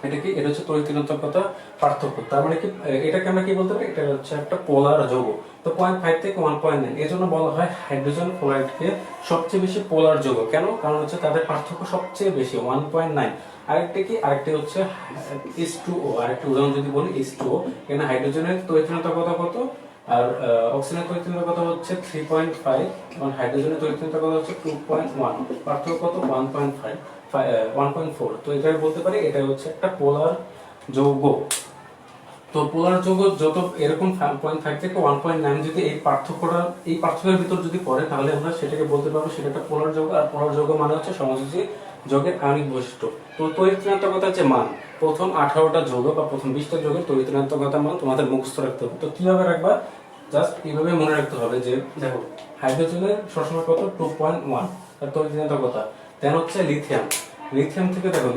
এটা কি? এটা হচ্ছে তড়িৎ ঋণাত্মকতা পার্থক্য। তার মানে কি এটাকে আমরা কি বলতে পারি? এটা হচ্ছে একটা পোলার যৌগ। তো 0.5 থেকে 1.9, এজন্য বলা হয় হাইড্রোজেন ফ্লোরাইডকে সবচেয়ে বেশি পোলার যৌগ। কেন? কারণ হচ্ছে তাদের পার্থক্য সবচেয়ে বেশি 1.9। আরেকটা কি? আরেকটা হচ্ছে H2O। আরেকটা উদাহরণ যদি বলি H2O, এখানে হাইড্রোজেনের তড়িৎ ঋণাত্মকতা কত আর অক্সিজেনের তড়িৎ ঋণাত্মকতা হচ্ছে 3.5 এবং হাইড্রোজেনের তড়িৎ ঋণাত্মকতা হচ্ছে 2.1। পার্থক্য কত? 1.4। তো এটা বলতে পারি এটা হচ্ছে একটা পোলার যৌগ। তো পোলার যৌগ যত এরকম 0.5 থেকে 1.9 যদি এই পার্থক্যের ভিতর যদি পড়ে, তাহলে আমরা সেটাকে বলতে পারবো সেটা একটা পোলার যৌগ। আর পোলার যৌগ মানে হচ্ছে সমযোজী যৌগের আণবিক বৈশিষ্ট্য। তো তড়িৎ ঋণাত্মকতার যে মান, প্রথম 18টা যৌগ বা প্রথম 20টা যৌগের তড়িৎ ঋণাত্মকতার মান তোমাদের মুখস্থ রাখতে হবে। তো কিভাবে রাখবা? জাস্ট এইভাবে মনে রাখতে হবে যে দেখো হাইড্রোজেনের সবসময় কত? 2.1 তার তড়িৎ ঋণাত্মকতা। দেন হচ্ছে লিথিয়াম থেকে দেখো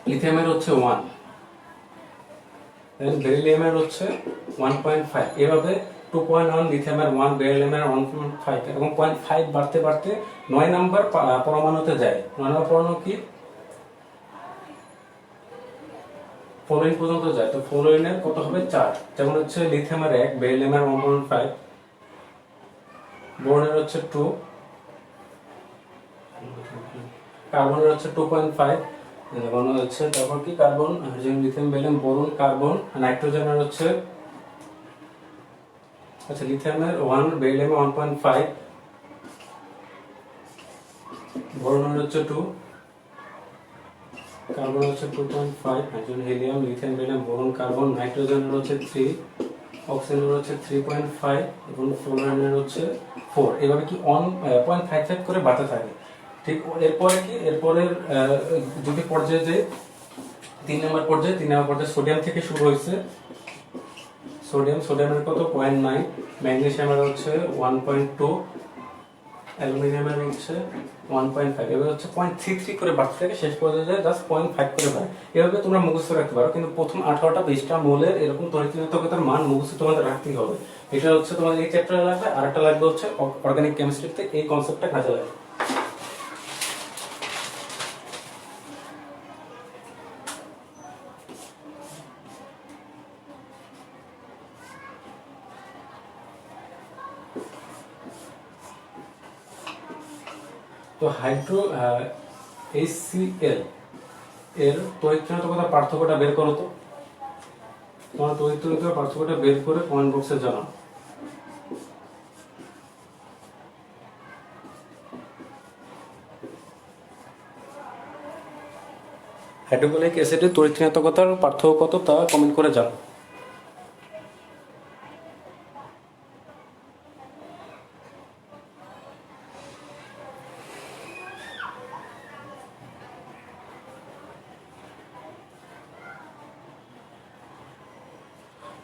লিথিয়ামের হচ্ছে 1, দেন বেরিলিয়ামের হচ্ছে 1.5। এভাবে 2.1 লিথিয়ামের 1, বেরিলিয়ামের 1.5 এবং 0.5 বাড়তে বাড়তে 9 নাম্বার পরমাণুতে যায়। 9 নম্বর পরমাণু কি? ফ্লোরিন পর্যন্ত যায়। তো ফ্লোরিনের কত হবে? 4। যেমন হচ্ছে লিথিয়ামের 1, বেরিলিয়ামের 1.5, বোরনের হচ্ছে 2, কার্বনের হচ্ছে 2.5, যেমন হচ্ছে তারপর কি carbon, hydrogen, lithium, beryllium, boron, carbon, নাইট্রোজেনের হচ্ছে আচ্ছা লিথিয়ামের 1, বেরিলিয়ামের 1.5, বোরনের হচ্ছে 2, কার্বন হচ্ছে 2.5, hydrogen, helium, lithium, beryllium, boron, carbon, নাইট্রোজেনের হচ্ছে 3, অক্সিজেনের হচ্ছে 3.5 এবং ফ্লোরিনের হচ্ছে 4। এভাবে কি 0.55 করে বাড়তে থাকে। ঠিক এরপরে কি? এরপরের যদি পর্যায়ে যে 3 নম্বর পর্যায়ে সোডিয়াম থেকে শুরু হয়েছে। সোডিয়ামের কত? 0.9, ম্যাগনেসিয়ামের হচ্ছে 1.2, অ্যালুমিনিয়ামের হচ্ছে 1.5। এভাবে হচ্ছে 0.33 করে বাড়তে থাকে, শেষ পর্যায়ে যায় জাস্ট 0.5 করে বাড়ে। এভাবে তোমরা মুখস্থ রাখতে পারো, কিন্তু প্রথম 18টা 20টা মৌলের এরকম তড়িৎ ঋণাত্মকতার মান মুখস্থ তোমাদের রাখতেই হবে। এটা হচ্ছে তোমাদের এই চ্যাপ্টারে লাগবে। আরেকটা লাগবে হচ্ছে অর্গানিক কেমিস্ট্রিতে, এই কনসেপ্টটা কাজে লাগে। তো HCl এর তড়িৎ ঋণাত্মকতার পার্থক্যটা বের করো তো। তোমার তড়িৎ ঋণাত্মকতার পার্থক্যটা বের করে কমেন্ট বক্সে জানাও। হাইড্রোক্লোরিক অ্যাসিডের তড়িৎ ঋণাত্মকতার পার্থক্য কত তা কমেন্ট করে জানাও।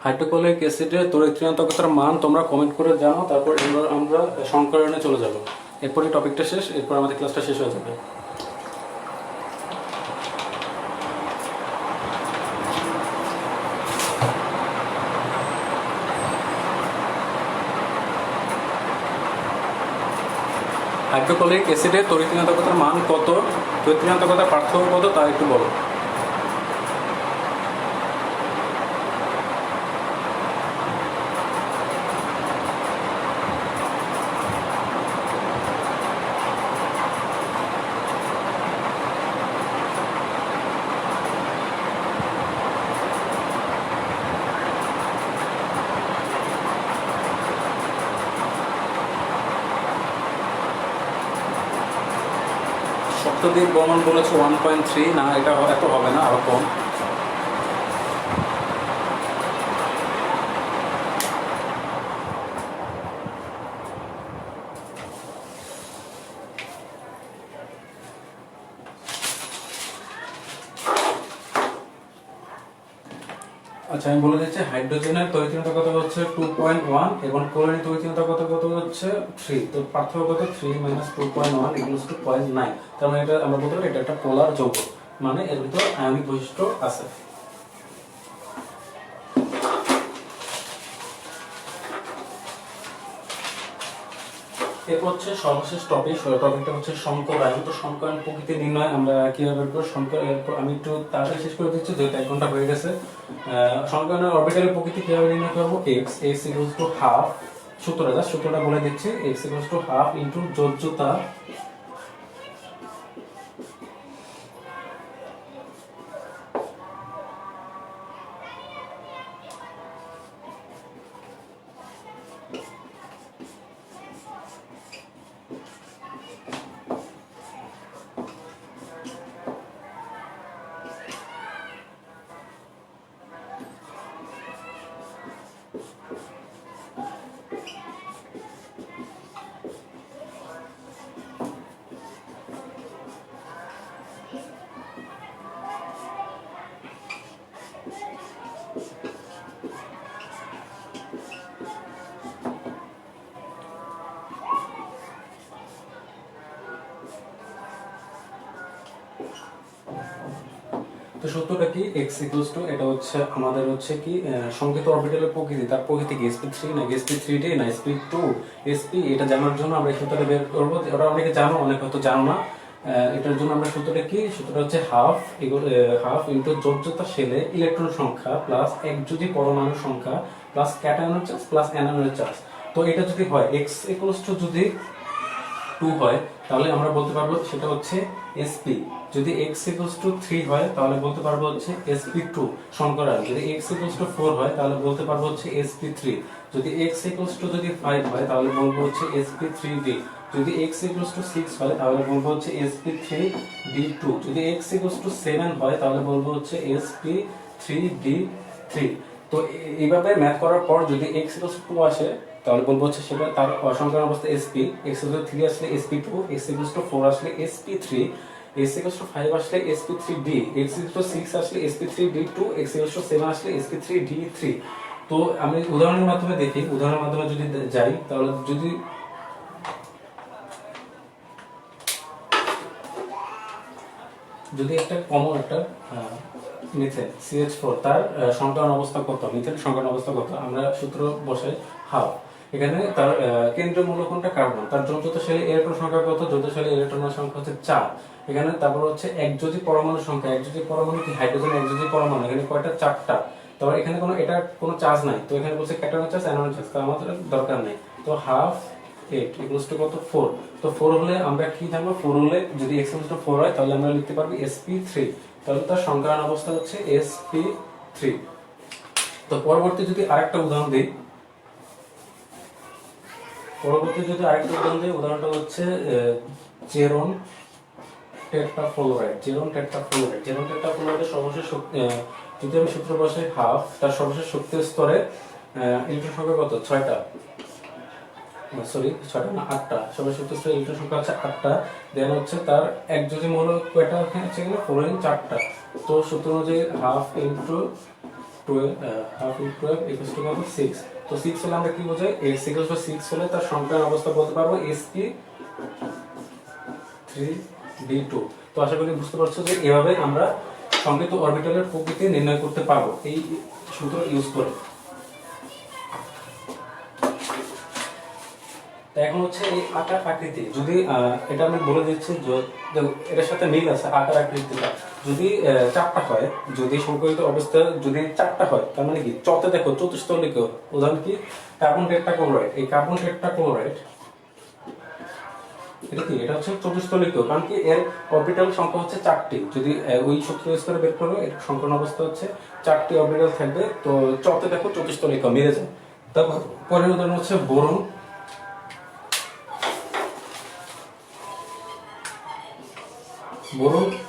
হাইড্রোক্লোরিক অ্যাসিডের তড়িৎ ঋণাত্মকতার মান তোমরা কমেন্ট করে জানাও। তারপর আমরা সংকরণে চলে যাব। এরপরে টপিকটা শেষ, এরপর আমাদের ক্লাসটা শেষ হয়ে যাবে। হাইড্রোক্লোরিক অ্যাসিডের তড়িৎ ঋণাত্মকতার মান কত, তড়িৎ ঋণাত্মকতার পার্থক্য কত তা একটু বলো। সপ্তদ্বীপ বর্মন বলেছে 1.3। না, এটা এত হবে না, আরো কম। আচ্ছা, আমি বলে দিচ্ছি হাইড্রোজেনের তড়িৎ ঋণাত্মকতা হচ্ছে 2.1 এবং ক্লোরিনের তড়িৎ ঋণাত্মকতা কত হচ্ছে 3। তো পার্থক্য কত? 3 - 2.1 = 0.9। তার মানে এটা আমরা বলতে পারি এটা একটা পোলার যৌগ, মানে এর ভিতর আয়নিক বৈশিষ্ট্য আছে। এরপর হচ্ছে সর্বশেষ টপিকটা হচ্ছে সংকরায়ন। তো সংকরায়ন প্রকৃতি নির্ণয় আমরা কিভাবে করব, আমি একটু তাড়াতাড়ি শেষ করে দিচ্ছি যেহেতু 1 ঘন্টা হয়ে গেছে। সংকরায়নের অরবিটালের প্রকৃতি কিভাবে নির্ণয় করব, x ইকুয়ালস টু হাফ, সূত্রটা বলে দিচ্ছি, x equals to half into যোজ্যতা তো সূত্রটা কি, x ইকুয়ালস টু, এটা হচ্ছে আমাদের হচ্ছে কি সংকেত অরবিটালের প্রকৃতি, তার প্রকৃতি কি sp3 না sp3d না sp2 sp, এটা জানার জন্য আমরা এই সূত্রটা বের করব। ওরা অনেকে জানো, অনেক হয়তো জানো না। এটার জন্য আমরা সূত্রটা কি, সূত্রটা হচ্ছে হাফ ইনটু যোজ্যতা শেলে ইলেকট্রন সংখ্যা প্লাস একযোজী পরমাণু সংখ্যা প্লাস ক্যাটায়নের চার্জ প্লাস অ্যানায়নের চার্জ। তো এটা যদি হয় x ইকুয়ালস টু যদি 2 হয় তাহলে আমরা বলতে পারবো সেটা হচ্ছে sp। যদি x ইকুয়ালস টু 3 হয় তাহলে বলতে পারবো হচ্ছে sp2 সংকরায়ন। যদি x ইকুয়ালস টু 4 হয় তাহলে বলতে পারবো হচ্ছে sp3। যদি x ইকুয়ালস টু যদি 5 হয় তাহলে বলবো হচ্ছে sp3d। যদি x ইকুয়ালস টু 6 হয় তাহলে বলবো হচ্ছে sp3d2। যদি x ইকুয়ালস টু 7 হয় তাহলে বলবো হচ্ছে sp3d3। তো এইভাবে ম্যাথ করার পর যদি x ইকুয়ালস টু 2 আসে তাহলে বলবো হচ্ছে সেটা তার সংকরায়ন অবস্থা sp, x ইকুয়ালস টু 3 আসলে sp2, x ইকুয়ালস টু 4 আসলে sp3, x ইকুয়ালস টু 5 আসলে sp3d, x ইকুয়ালস টু 6 আসলে sp3d2, x ইকুয়ালস টু 7 আসলে sp3d3। তো আমি উদাহরণের মাধ্যমে দেখি, উদাহরণের মাধ্যমে যদি যাই তাহলে যদি একটা কমন একটা মিথেন CH4 তার সংকরায়ন অবস্থা কত, মিথেন সংকরায়ন অবস্থা কত, আমরা সূত্র বসাই হাফ। এখানে তার কেন্দ্রীয় মূলক কোনটা কার্বন, তার যোজ্যতা শেলে ইলেকট্রন সংখ্যা কত, যোজ্যতা শেলে ইলেকট্রনের সংখ্যা হচ্ছে 4। এখানে তারপর হচ্ছে একযোজী পরমাণু সংখ্যা, একযোজী পরমাণু কি হাইড্রোজেন একযোজী পরমাণু, এখানে কয়টা, 4টা। তারপর এখানে কোনো চার্জ নাই, তো এখানে বলছে ক্যাটায়নের চার্জ অ্যানোয়নের চার্জ, তো আমাদের দরকার নেই। তো হাফ 8 ইকুয়ালস টু কত, 4। তো 4 হলে আমরা কি জানবো, 4 হলে যদি x ইকুয়ালস টু 4 হয় তাহলে আমরা লিখতে পারবো sp3। তাহলে তার সংকরায়ন অবস্থা হচ্ছে sp3। তো পরবর্তী যদি আরেকটা উদাহরণ দিই, উদাহরণটা হচ্ছে জেরন টেট্রাফ্লোরাইডের সর্বশেষ যদি আমি সূত্র বসাই হাফ, তার সর্বশেষ শক্তির স্তরে ইলেকট্রন সংখ্যা কত, 6টা, সরি 6টা না 8টা, সর্বশেষ শক্তির স্তরে ইলেকট্রন সংখ্যা হচ্ছে 8টা। দেন হচ্ছে তার একযোজী মৌল কয়টা আছে কিনা, 4/4টা। তো সূত্র অনুযায়ী হাফ ইনটু 12 ইকুয়ালস টু কত, 6। তো 6 হলে আমরা কি বোঝাই, x ইকুয়ালস টু 6 হলে তার সংকরায়ন অবস্থা বলতে পারবো sp3d2। তো আশা করি বুঝতে পারছো যে এভাবে আমরা সংকেত অরবিটালের প্রকৃতি নির্ণয় করতে পারবো এই সূত্র ইউজ করে। এখন হচ্ছে এই আকার আকৃতি, যদি এটা আমি বলে দিচ্ছি, এটার সাথে মিল আছে আকার আকৃতিটা। যদি 4টা হয়, যদি সংকরিত অবস্থা যদি 4টা হয় তার মানে কি, চতে দেখো চতুস্তলিক, উদাহরণ কি কার্বন টেট্রাক্লোরাইড। এই কার্বন টেট্রাক্লোরাইড এটা কি, এটা হচ্ছে চতুস্তলিক, কারণ কি এর অরবিটাল সংখ্যা হচ্ছে 4টি। যদি ওই সূত্র ইউজ করে বের করবে, এর সংকরণ অবস্থা হচ্ছে 4টি অরবিটাল থাকবে। তো চতে দেখো চতুস্তলিক মিলে যায়। তারপর পরের উদাহরণ হচ্ছে বোরন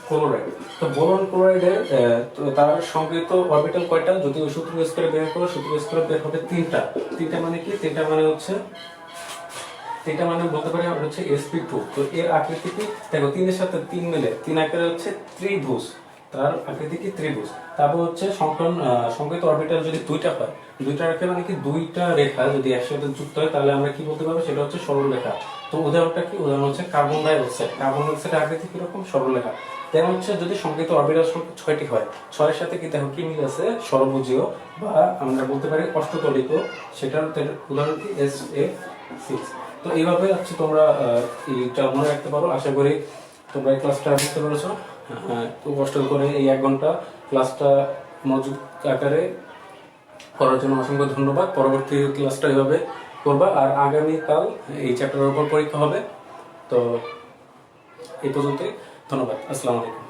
ক্লোরাইড। তো বোরন ক্লোরাইডের তার সংকৃত অরবিটাল কয়টা, যদি ওই সূত্র ইউজ করে বের করো, সূত্র ইউজ করে বের হবে 3টা মানে কি, 3টা মানে হচ্ছে, 3টা মানে বলতে পারি আমরা হচ্ছে sp2। তো এর আকৃতি কি দেখো, 3 এর সাথে 3 মিলে 3 আকারে হচ্ছে ত্রিভুজ, তার আকৃতি কি ত্রিভুজ। তারপর হচ্ছে সংকরিত অরবিটাল যদি 2টা হয়, 2টা রেখা মানে কি 2টা রেখা যদি একসাথে যুক্ত হয় তাহলে আমরা কি বলতে পারবো, সেটা হচ্ছে সরলরেখা। তো উদাহরণটা কি, উদাহরণ হচ্ছে কার্বন ডাই অক্সাইডের আকৃতি কিরকম, সরলরেখা। তেমন হচ্ছে যদি সংকরিত অরবিটাল সংখ্যা 6টি হয়, 6 এর সাথে কি দেখো কি মিল আছে, ষড়ভুজীয় বা আমরা বলতে পারি অষ্টতলিক, সেটার উদাহরণ কি sa6। তো এইভাবে হচ্ছে তোমরা এইটা মনে রাখতে পারো। আশা করি তোমরা এই ক্লাসটা বুঝতে পেরেছো। খুব কষ্ট করে এই 1 ঘন্টা ক্লাসটা মনোযোগ আকারে করার জন্য অসংখ্য ধন্যবাদ। পরবর্তী ক্লাসটা এইভাবে করবা, আর আগামীকাল এই চ্যাপ্টারের উপর পরীক্ষা হবে। তো এই পর্যন্তই, ধন্যবাদ। আসসালামু আলাইকুম।